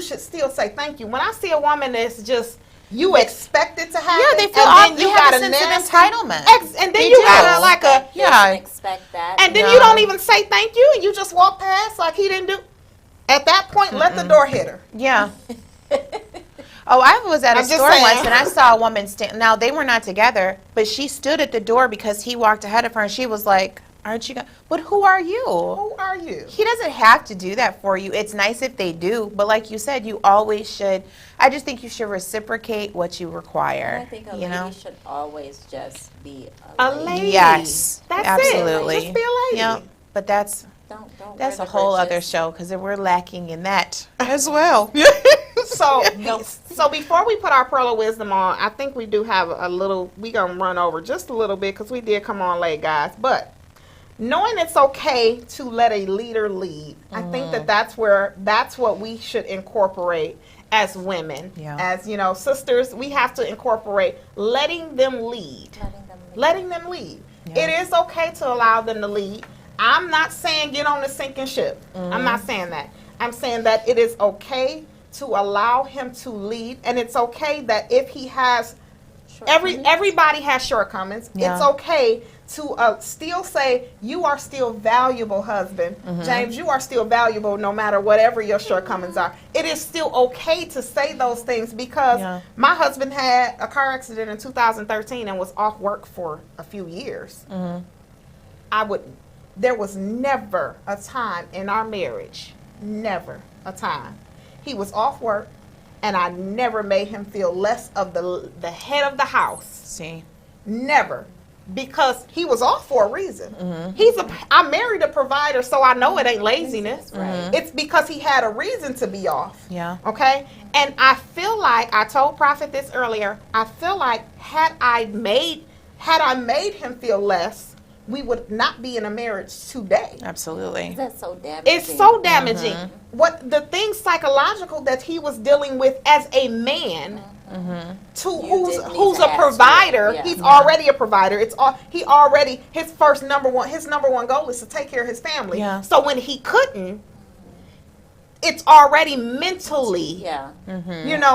should still say thank you. When I see a woman that's just you expect it to happen, Yeah, they feel and then they have a sense of entitlement. and then They you do. got like a Yeah. Expect that. and then Yeah. you don't even say thank you, and you just walk past like he didn't do. At that point, let the door hit her. Yeah. Oh, I was at a I'm just store saying. once and I saw a woman stand. Now they were not together, but she stood at the door because he walked ahead of her, and she was like, "Aren't you?" But who are you? Who are you? He doesn't have to do that for you. It's nice if they do, but like you said, you always should. I just think you should reciprocate what you require. I think a you lady know? should always just be A a lady. lady. Yes, That's absolutely. it. Just be a lady. Yeah, but that's Don't that's a wear the whole other britches. show because we're lacking in that as well. So before we put our pearl of wisdom on, I think we do have a little. We gonna run over just a little bit because we did come on late, guys. But knowing it's okay to let a leader lead, I think that's what we should incorporate as women, Yeah. as sisters. We have to incorporate letting them lead. Letting them lead. Yeah. It is okay to allow them to lead. I'm not saying get on the sinking ship. I'm not saying that. I'm saying that it is okay to allow him to lead, and it's okay that if he has everybody has shortcomings. Yeah. It's okay to still say you are still valuable, husband. James, you are still valuable no matter whatever your shortcomings are. It is still okay to say those things because Yeah. my husband had a car accident in 2013 and was off work for a few years. There was never a time in our marriage, never a time. He was off work, and I never made him feel less of the head of the house. See, Never. Because he was off for a reason. I married a provider, so I know it ain't laziness. It's because he had a reason to be off. yeah, Okay? And I feel like, I told Prophet this earlier, I feel like had I made him feel less, we would not be in a marriage today. absolutely. That's so damaging. It's so damaging. What the things psychological that he was dealing with as a man, You who's didn't need who's to a ask provider. for it. He's Yeah. already a provider. His number one goal is to take care of his family. Yeah. So when he couldn't, it's already mentally Yeah.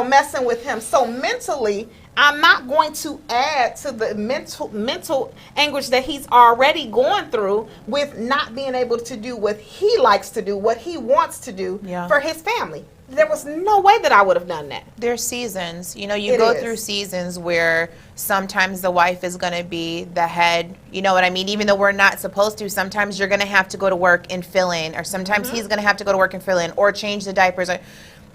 messing with him. So mentally, I'm not going to add to the mental anguish that he's already going through with not being able to do what he likes to do, what he wants to do Yeah. for his family. There was no way that I would have done that. There's seasons. You It go is. through seasons where sometimes the wife is going to be the head. You know what I mean? Even though we're not supposed to, sometimes you're going to have to go to work and fill in, or sometimes he's going to have to go to work and fill in, or change the diapers.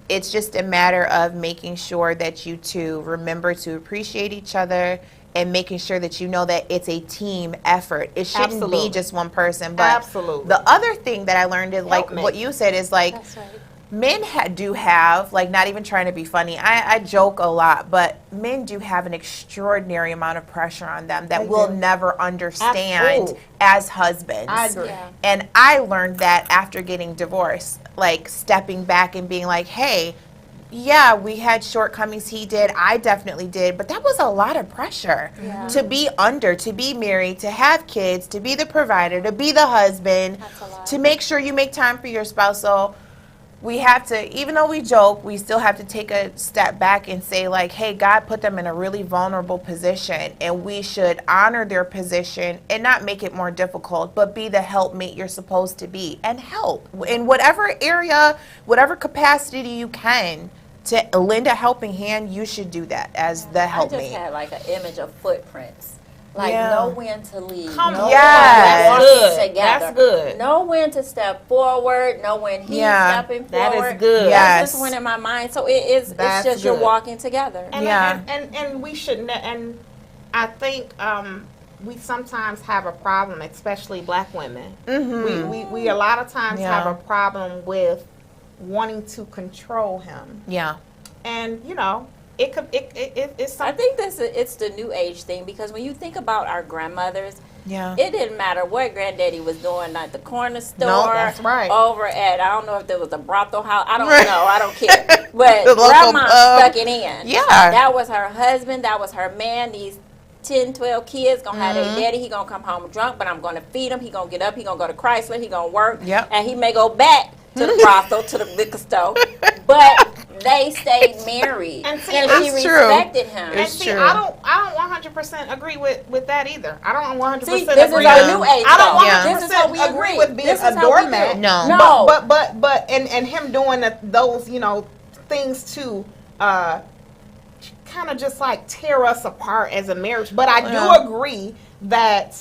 It's just a matter of making sure that you two remember to appreciate each other and making sure that you know that it's a team effort. It shouldn't Absolutely. be just one person. But Absolutely. the other thing that I learned is like me. what you said is like, That's right. men do have, like, not even trying to be funny, I joke a lot, but men do have an extraordinary amount of pressure on them that They we'll do. never understand Absolutely. as husbands. I agree. Yeah. And I learned that after getting divorced, like stepping back and being like, hey, yeah, we had shortcomings, he did, I definitely did, but that was a lot of pressure to be under, to be married, to have kids, to be the provider, to be the husband, That's a lot. to make sure you make time for your spouse. So we have to, even though we joke, we still have to take a step back and say, like, hey, God put them in a really vulnerable position, and we should honor their position and not make it more difficult, but be the helpmate you're supposed to be and help in whatever area, whatever capacity you can to lend a helping hand. You should do that as the I just helpmate. had like an image of footprints. Like Yeah. know when to leave. Come know on. Yes. when to That's walk good. together. That's good. Know when to step forward. Know when he's Yeah. stepping That forward. is good. Yes. That just went in my mind. So it's That's just you're good. walking together. And, Yeah. and we shouldn't. And I think we sometimes have a problem, especially black women. We a lot of times Yeah. have a problem with wanting to control him, Yeah. and you know, it's I something. think it's the new age thing, because when you think about our grandmothers, Yeah. it didn't matter what granddaddy was doing at the corner store, that's right. over at, I don't know if there was a brothel house, I don't Right. know, I don't care. But The local grandma pub. stuck it in. Yeah. That was her husband, that was her man. These 10, 12 kids gonna have Mm-hmm. their daddy. He gonna come home drunk, but I'm gonna feed him. He gonna get up. He gonna go to Chrysler. He gonna work. Yep. And he may go back to the brothel, to the liquor store, but they stayed married, And and, see, she that's true. respected him. And It's see, true. I don't 100% agree with that either. I don't 100% See, agree. this is our new age. I don't though. Yeah. 100% This is how we agree with being This a is how we doormat. do. No. No. But and him doing those, you know, things to kind of just like tear us apart as a marriage. But I do Yeah. agree that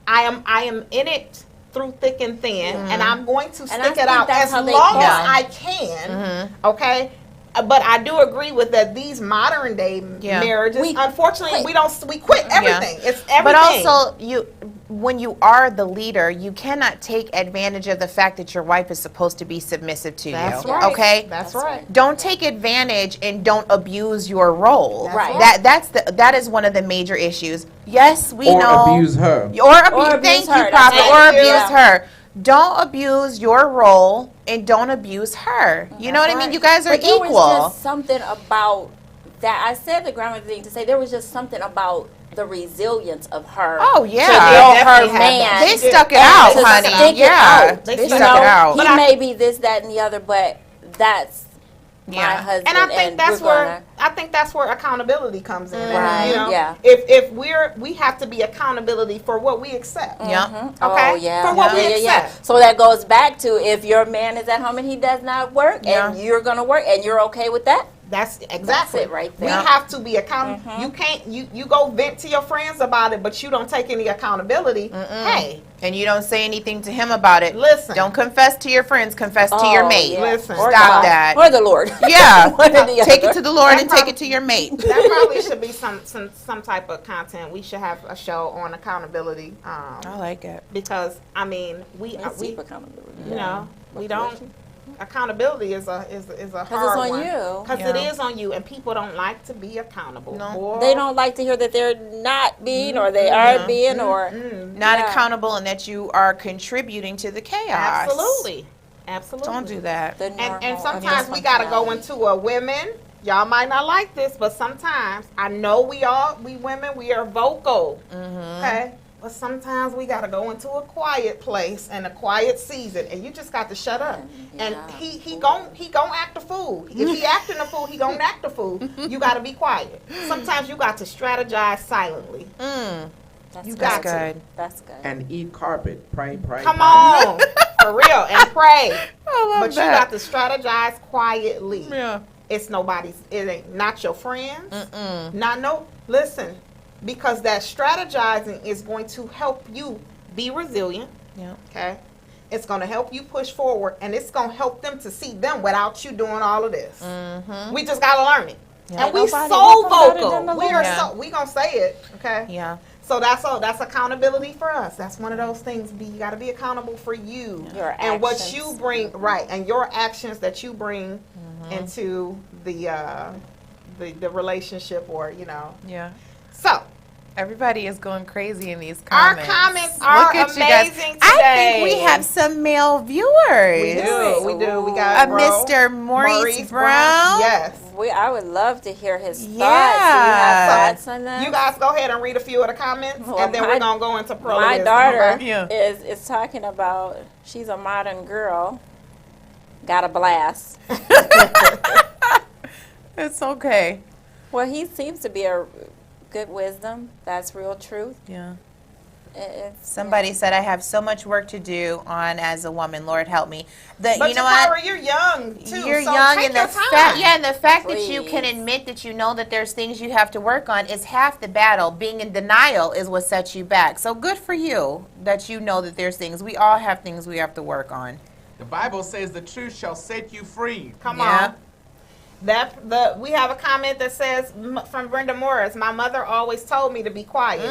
I am in it through thick and thin, and I'm going to I stick think it out that's as how long they as bond. I can. Okay. But I do agree with that. These modern day Yeah. marriages, We unfortunately, quit. we quit everything. It's everything. But also, when you are the leader, you cannot take advantage of the fact that your wife is supposed to be submissive to That's you. right. Okay. That's That's right. Don't take advantage and don't abuse your role. Right. That is one of the major issues. Yes, we Or know. abuse her. Or Or abuse. abuse Thank her. you, That's Prophet. it. Or Thank you. abuse her. Don't abuse your role and don't abuse her. You know what I mean? right. You guys are But there equal. was just something about that. I said the grandmother thing to say there was just something about the resilience of her. Oh, to yeah. know They her definitely had man. that. They stuck it and out, to honey. stick it Yeah. out. They They You stuck know, it out. he But I- may be this, that, and the other, but that's my Yeah. husband. And I think that's we're where gonna- I think that's where accountability comes in. Right, You know, yeah. if we have to be accountability for what we accept. Yeah. Okay? Oh, yeah. For what we yeah. accept. So that goes back to if your man is at home and he does not work, Yeah. and you're gonna work, and you're okay with that. That's exactly it right We there. have to be accountable. You can't you go vent to your friends about it, but you don't take any accountability. Hey, And you don't say anything to him about it. Listen. Don't confess to your friends. Confess to your Oh, mate. yeah. Listen. Or Stop God. that. Or the Lord. Yeah. One or the Take other. it to the Lord That and take prob- it to your mate. that probably should be some type of content. We should have a show on accountability. I like it. Because I mean, we It's deep accountability. you know we don't. Accountability is a hard it's on one. you. Because it Yeah. is on you, and people don't like to be accountable. No. Boy. They don't like to hear that they're not being, or they are being, or Not Yeah. accountable and that you are contributing to the chaos. Absolutely. Don't do that. the And normal sometimes we gotta go into a women. Y'all might not like this, but sometimes I know we women, we are vocal. Okay. But sometimes we gotta go into a quiet place and a quiet season, and you just got to shut up. And Yeah. he gon' act a fool. If he acting a fool, he gon' act a fool. You gotta be quiet. Sometimes you got to strategize silently. That's You good. got That's to. good. That's good. And eat carpet. Pray. Come on, for real, and pray. I love But you got to strategize quietly. Yeah. It's nobody's. It ain't not your friends. Not no. Listen, because that strategizing is going to help you be resilient. Yeah. Okay. It's going to help you push forward, and it's going to help them to see them without you doing all of this. We just got to learn it. Yeah. And we Nobody so know better than vocal. the We Lord. are Yeah. so. We gonna say it. Okay. Yeah. So that's all. That's accountability for us. That's one of those things. You got to be accountable for you Your and what actions. you bring. Right, and your actions that you bring into the relationship, or Yeah. So Everybody is going crazy in these our comments. comments are Look at you guys. amazing today. I think we have some male viewers. We do. We do. We got Mr. Maurice Brown. Yes. I would love to hear his thoughts. Do you Yeah. have thoughts on that? You guys go ahead and read a few of the comments, Well, and then my- we're gonna go into pro. My daughter Yeah. is talking about, she's a modern girl, got a blast. It's okay. Well, he seems to be a good wisdom. That's real truth. Yeah. It's, Somebody said I have so much work to do on as a woman. Lord help me. But You know what? Takara, you're young too. You're so young, take and your the time. fact, and the fact that you can Please. admit that you know that there's things you have to work on is half the battle. Being in denial is what sets you back. So good for you that you know that there's things. We all have things we have to work on. The Bible says the truth shall set you free. Come Yeah. on. We have a comment that says from Brenda Morris. My mother always told me to be quiet.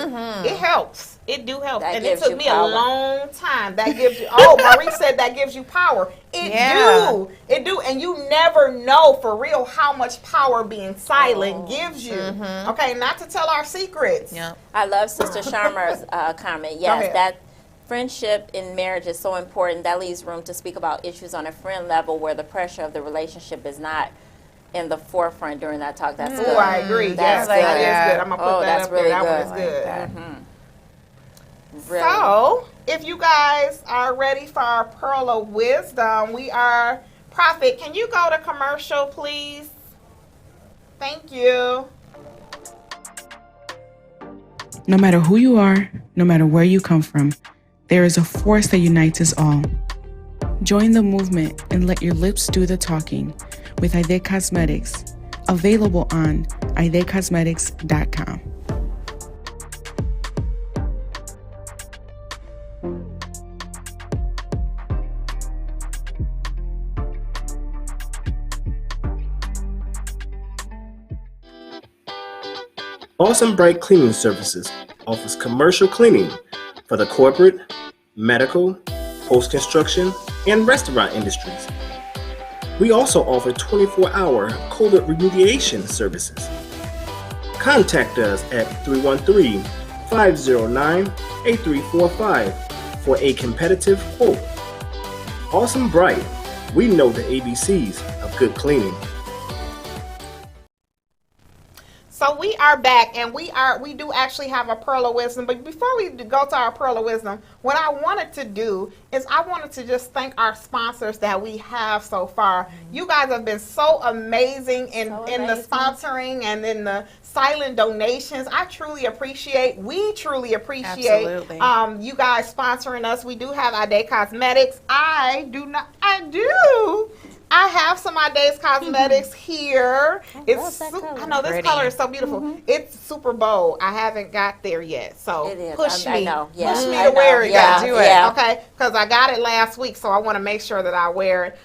It helps. It do help, That and it gives took you me power. a long time. That gives you. Oh, Marie said that gives you power. It do, and you never know for real how much power being silent gives you. Okay, not to tell our secrets. Yeah. I love Sister Sharma's comment. Yes, ahead. that friendship in marriage is so important. That leaves room to speak about issues on a friend level where the pressure of the relationship is not in the forefront during that talk. That's good. Oh, I agree. That's Yes, that good. is good. I'm gonna put Oh, that that's up really there. That good. one is good. Really. So, if you guys are ready for our pearl of wisdom, we are. Prophet, can you go to commercial, please? Thank you. No matter who you are, no matter where you come from, there is a force that unites us all. Join the movement and let your lips do the talking with Aide Cosmetics, available on aidecosmetics.com. Awesome Bright Cleaning Services offers commercial cleaning for the corporate, medical, post-construction, and restaurant industries. We also offer 24-hour COVID remediation services. Contact us at 313-509-8345 for a competitive quote. Awesome Bright, we know the ABCs of good cleaning. So we are back, and we do actually have a pearl of wisdom. But before we go to our pearl of wisdom, what I wanted to do is I wanted to just thank our sponsors that we have so far. You guys have been so amazing in the sponsoring and in the silent donations. We truly appreciate Absolutely. You guys sponsoring us. We do have Ade Cosmetics. I have some Ade's Cosmetics here. love that color. I know this Pretty. color is so beautiful. It's super bold. I haven't got there yet, so It is. push I me. know. Yeah, Push me I to know. wear it. Yeah, guys. do it. Yeah. Okay, because I got it last week, so I want to make sure that I wear it.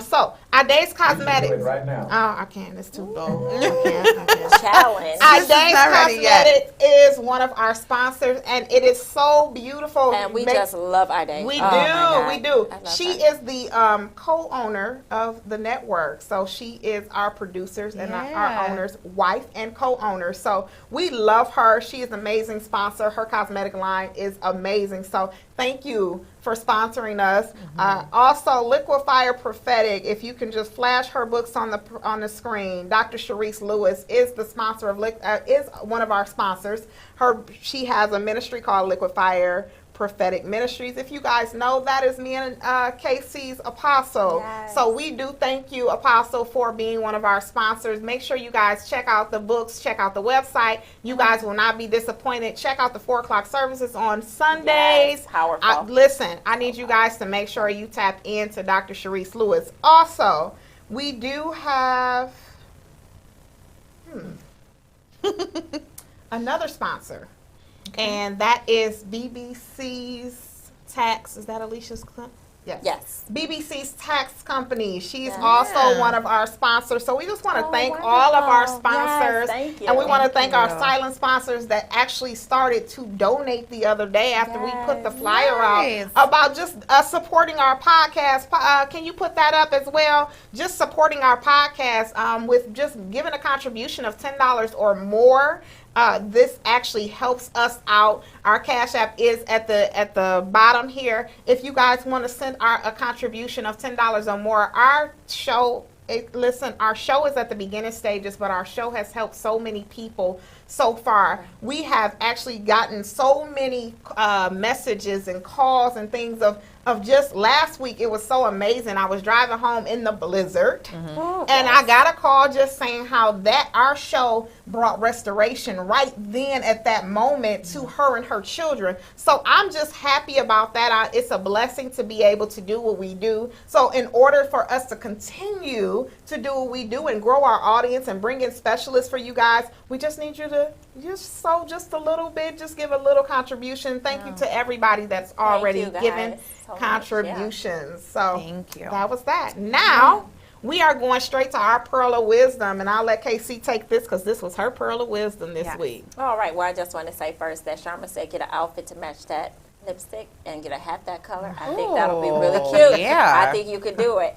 So Ade's Cosmetics. right now. Oh, I can't. It's too bold. I can't. Challenge. This is Ade's not ready yet. Cosmetics is one of our sponsors, and it is so beautiful. And we Make- just love Ida. we Oh, my God. we do. I love She her. is the co-owner of the network. So she is our producers and our Yeah. owner's wife and co-owner. So we love her. She is an amazing sponsor. Her cosmetic line is amazing. So thank you for sponsoring us. Also, Liquefire Prophetic. If you can just flash her books on the screen. Dr. Sharice Lewis is the sponsor of is one of our sponsors. She has a ministry called Liquefire Prophetic Ministries. If you guys know, that is me and KC's Apostle. Yes. So we do thank you, Apostle, for being one of our sponsors. Make sure you guys check out the books, check out the website. You guys will not be disappointed. Check out the 4 o'clock services on Sundays. Yes, powerful. Listen, I need you guys to make sure you tap into Dr. Sharice Lewis. Also, we do have another sponsor. And that is BBC's Tax. Is that Alicia's club? Yes. BBC's Tax Company. She's Yeah. also one of our sponsors. So we just want to Oh, thank all of our wonderful. sponsors. Yes, thank you. And we want to Thank thank our you. silent sponsors that actually started to donate the other day after we put the Yes. flyer Nice. out about just supporting our podcast. Can you put that up as well? Just supporting our podcast with just giving a contribution of $10 or more. This actually helps us out. Our Cash App is at the bottom here. If you guys want to send a contribution of $10 or more, our show. Our show is at the beginning stages, but our show has helped so many people so far. We have actually gotten so many messages and calls and things of just last week. It was so amazing. I was driving home in the blizzard, Oh, and I got a call just saying how our show brought restoration right then at that moment to her and her children. So I'm just happy about that. It's a blessing to be able to do what we do. So in order for us to continue to do what we do and grow our audience and bring in specialists for you guys, we just need you to just sow just a little bit, just give a little contribution. Thank you to everybody that's already you, guys, given so much, contributions. So Thank you. that was that. Now we are going straight to our pearl of wisdom, and I'll let KC take this because this was her pearl of wisdom this week. All right. Well, I just want to say first that Sharma said get an outfit to match that lipstick and get a hat that color. I think that'll be really cute. yeah. I think you could do it.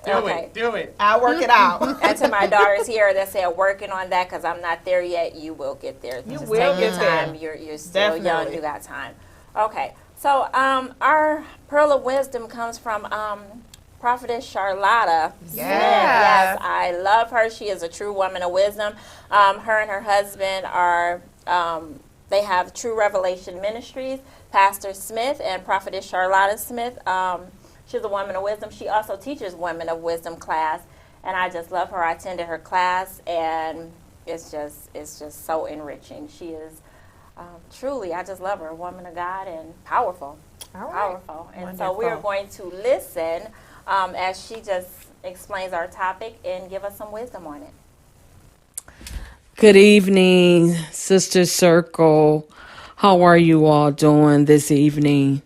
Do it. I'll work it out. And to my daughters here that say working on that because I'm not there yet, you will get there. You Just will take your get there. time. You're still young. Definitely. You got time. Okay. So our pearl of wisdom comes from Prophetess Charlotta Smith. Yes, I love her. She is a true woman of wisdom. Her and her husband are, they have True Revelation Ministries. Pastor Smith and Prophetess Charlotta Smith. She's a woman of wisdom. She also teaches women of wisdom class, and I just love her. I attended her class, and it's just so enriching. She is truly, I just love her, a woman of God and powerful. All right. Powerful. And so we are going to listen as she just explains our topic and give us some wisdom on it. Good evening, Sister Circle. How are you all doing this evening?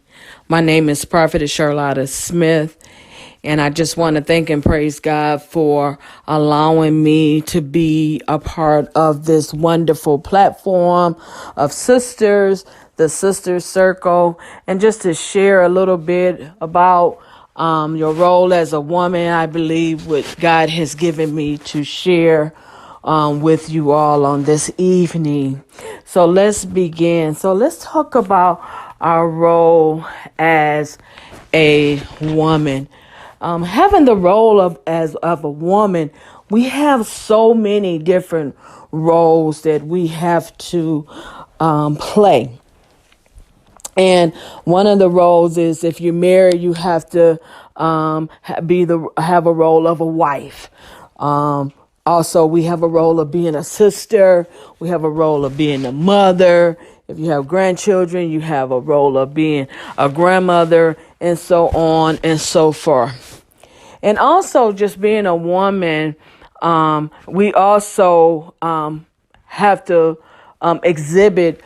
My name is Prophetess Charlotta Smith, and I just want to thank and praise God for allowing me to be a part of this wonderful platform of sisters, the Sister Circle, and just to share a little bit about your role as a woman. I believe what God has given me to share with you all on this evening. So let's begin. So let's talk about our role as a woman. Having the role of a woman, we have so many different roles that we have to play. And one of the roles is if you're married, you have to have a role of a wife. Also, we have a role of being a sister. We have a role of being a mother. If you have grandchildren, you have a role of being a grandmother, and so on and so forth. And also, just being a woman, we also have to exhibit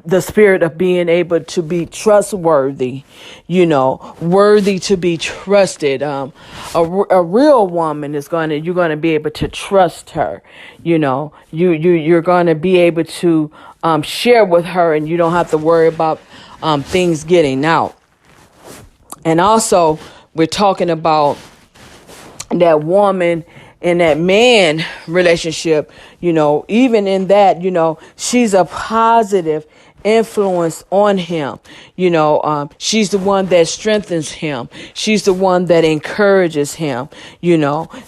the spirit of being able to be trustworthy, worthy to be trusted. A real woman you're going to be able to trust her. You're going to be able to share with her, and you don't have to worry about things getting out. And also, we're talking about that woman and that man relationship, even in that, she's a positive influence on him. She's the one that strengthens him. She's the one that encourages him.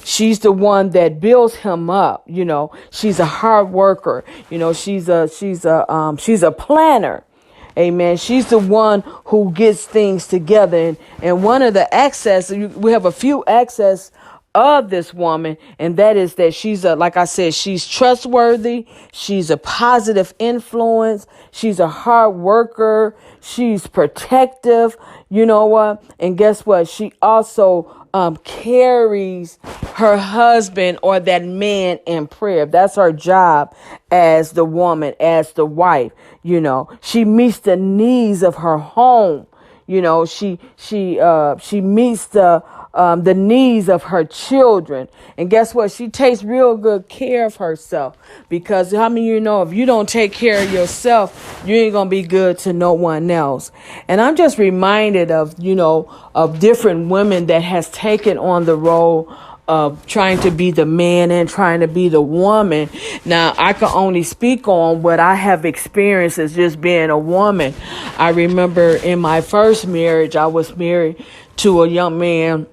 She's the one that builds him up. She's a hard worker. She's a planner. Amen. She's the one who gets things together. And one of the access, we have a few access of this woman, and that is that she's like I said, she's trustworthy. She's a positive influence. She's a hard worker. She's protective. You know what? And guess what? She also carries her husband or that man in prayer. That's her job as the woman, as the wife. She meets the needs of her home. She meets the needs of her children. And guess what? She takes real good care of herself, because how many of you know if you don't take care of yourself, you ain't gonna be good to no one else. And I'm just reminded of of different women that has taken on the role of trying to be the man and trying to be the woman. Now, I can only speak on what I have experienced as just being a woman. I remember in my first marriage, I was married to a young man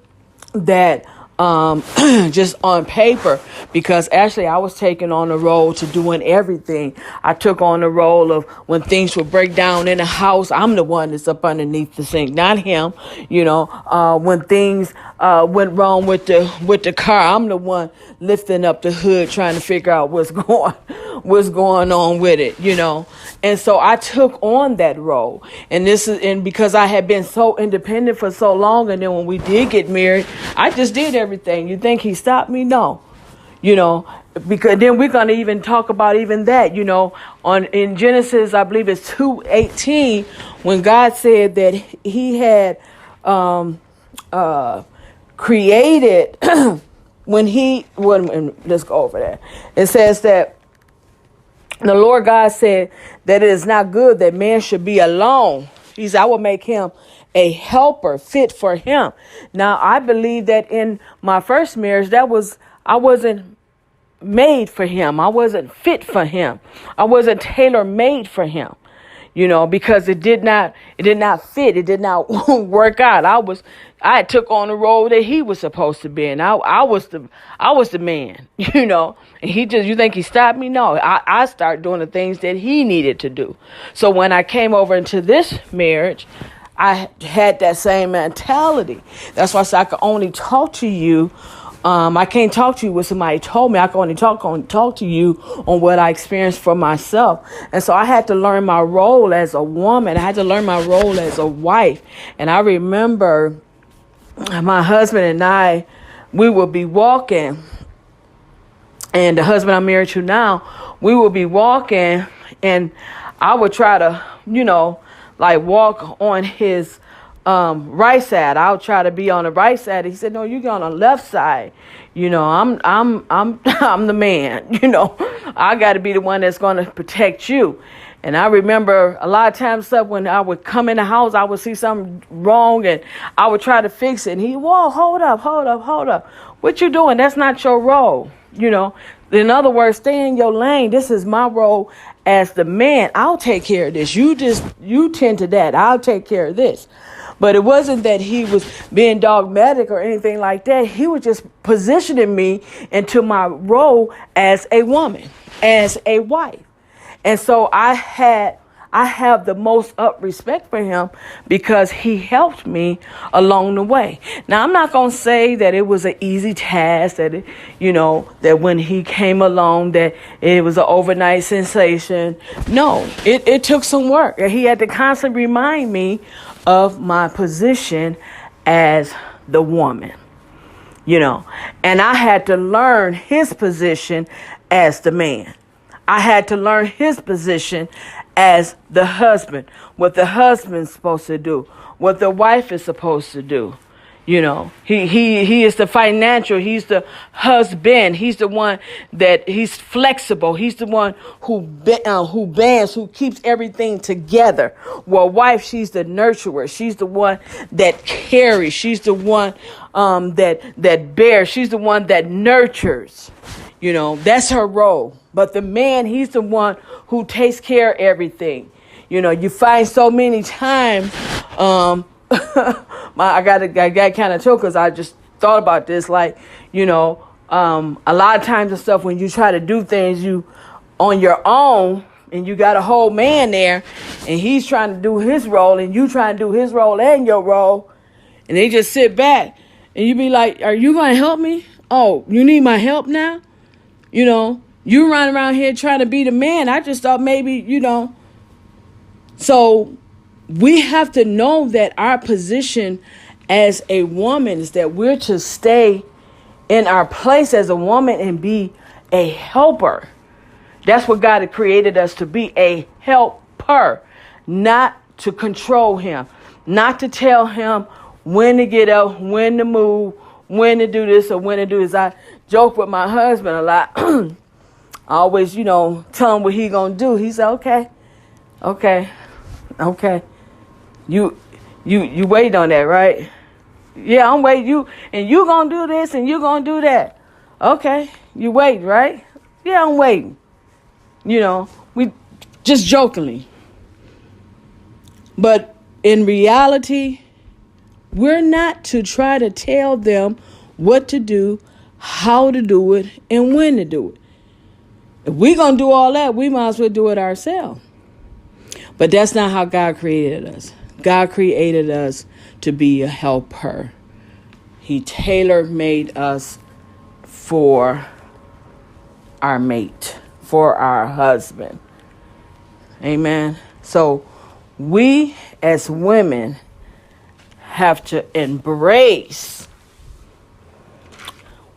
that just on paper, because actually I was taking on the role to doing everything. I took on the role of when things would break down in the house, I'm the one that's up underneath the sink, not him. When things went wrong with the car, I'm the one lifting up the hood trying to figure out what's going on with it, And so I took on that role, and because I had been so independent for so long, and then when we did get married, I just did everything. You think he stopped me? No. Because then we're going to even talk about even that, in Genesis, I believe it's 2:18, when God said that he had created let's go over there. It says that the Lord God said that it is not good that man should be alone. He said, I will make him a helper fit for him. Now, I believe that in my first marriage, I wasn't made for him. I wasn't fit for him. I wasn't tailor-made for him, because it did not fit. It did not work out. I took on the role that he was supposed to be, and I was the man, and you think he stopped me? No, I started doing the things that he needed to do. So when I came over into this marriage, I had that same mentality. That's why I said I could only talk to you. I can't talk to you what somebody told me. I can only talk to you on what I experienced for myself. And so I had to learn my role as a woman. I had to learn my role as a wife. And I remember my husband and I, we would be walking. And the husband I'm married to now, we would be walking. And I would try to, walk on his right side. I'll try to be on the right side. He said, "No, you're on the left side. I'm the man. I got to be the one that's going to protect you." And I remember a lot of times when I would come in the house, I would see something wrong and I would try to fix it. And whoa, hold up. What you doing? That's not your role. In other words, stay in your lane. This is my role as the man. I'll take care of this. You tend to that. I'll take care of this. But it wasn't that he was being dogmatic or anything like that. He was just positioning me into my role as a woman, as a wife. And so I have the most up respect for him because he helped me along the way. Now, I'm not going to say that it was an easy task, that that when he came along, that it was an overnight sensation. No, it took some work. He had to constantly remind me of my position as the woman, and I had to learn his position as the man. I had to learn his position as the husband, what the husband's supposed to do, what the wife is supposed to do. He is the financial, he's the husband, he's the one that he's flexible, he's the one who bands, who keeps everything together. Well, wife, she's the nurturer, she's the one that carries, she's the one that bears, she's the one that nurtures. That's her role. But the man, he's the one who takes care of everything. You find so many times, I got kind of choked because I just thought about this. Like, a lot of times and stuff, when you try to do things you on your own and you got a whole man there and he's trying to do his role and you trying to do his role and your role, and they just sit back and you be like, are you going to help me? Oh, you need my help now? You run around here trying to be the man. I just thought maybe, So we have to know that our position as a woman is that we're to stay in our place as a woman and be a helper. That's what God had created us to be, a helper, not to control him, not to tell him when to get up, when to move, when to do this or when to do this. I joke with my husband a lot. I always, tell him what he gonna do. He said, okay. You wait on that, right? Yeah, I'm waiting. You gonna do this and you gonna do that. Okay, you wait, right? Yeah, I'm waiting. We just jokingly. But in reality, we're not to try to tell them what to do, how to do it, and when to do it. If we're going to do all that, we might as well do it ourselves. But that's not how God created us. God created us to be a helper. He tailor-made us for our mate, for our husband. Amen. So we as women have to embrace.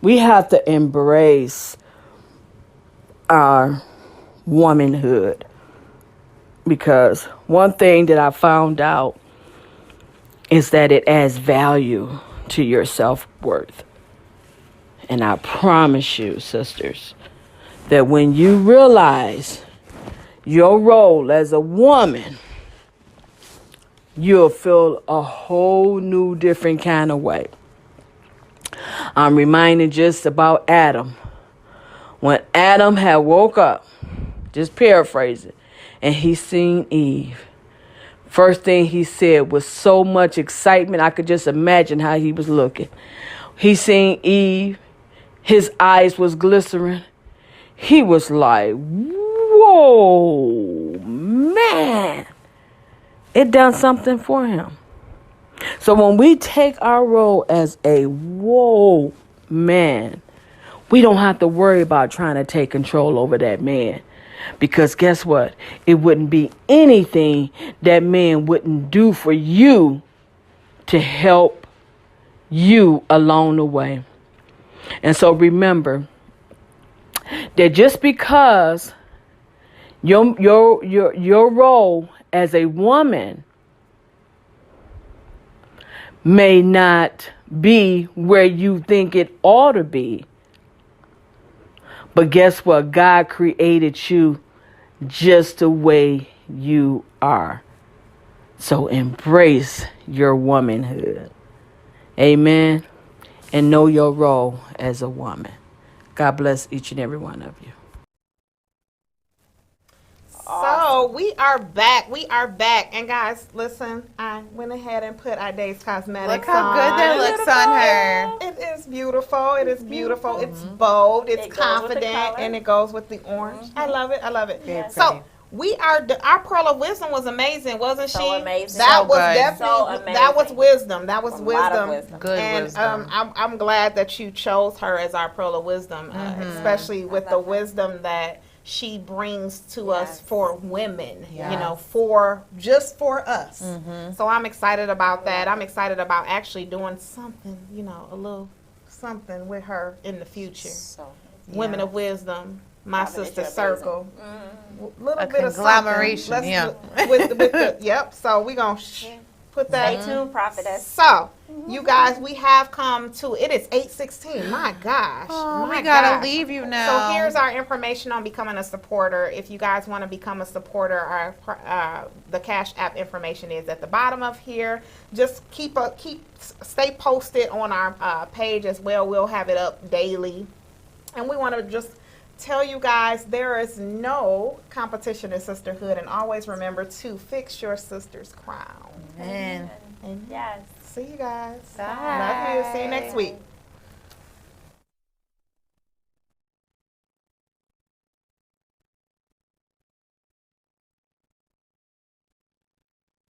We have to embrace our womanhood, because one thing that I found out is that it adds value to your self-worth. And I promise you, sisters, that when you realize your role as a woman, you'll feel a whole new different kind of way. I'm reminded just about Adam. When Adam had woke up, just paraphrasing, and he seen Eve. First thing he said was so much excitement, I could just imagine how he was looking. He seen Eve. His eyes was glistening. He was like, whoa, man. It done something for him. So when we take our role as a whoa man, we don't have to worry about trying to take control over that man. Because guess what? It wouldn't be anything that man wouldn't do for you to help you along the way. And so remember that just because your role as a woman may not be where you think it ought to be, but guess what? God created you just the way you are. So embrace your womanhood. Amen. And know your role as a woman. God bless each and every one of you. So we are back. And guys, listen, I went ahead and put our Days Cosmetics Look how on. good that looks on her. It is beautiful. It is beautiful. It's bold. It's It goes with the confident, color. and it goes with the orange. I love it. I love it. Very So pretty. we are. Our pearl of wisdom was amazing, wasn't So she? amazing. That So was good. definitely So that was amazing. wisdom. That was A lot of wisdom. wisdom. Good And wisdom. I'm glad that you chose her as our pearl of wisdom, especially with the wisdom that she brings to us for women, you know, for us. So I'm excited about that. I'm excited about actually doing something, you know, a little something with her in the future. So, Women of Wisdom, my Prophetess, sister you're circle. Little A bit of conglomeration, something. yeah. With the, yep. So we're going to put that. stay tuned, prophetess. So, you guys, we have come to, it is 8:16. My gosh. Oh, my we gotta gosh. leave you now. So here's our information on becoming a supporter. If you guys want to become a supporter, the Cash App information is at the bottom of here. Just stay posted on our page as well. We'll have it up daily. And we want to just tell you guys there is no competition in sisterhood, and always remember to fix your sister's crown. Man. And Yes. see you guys. Bye. Love you. See you next week.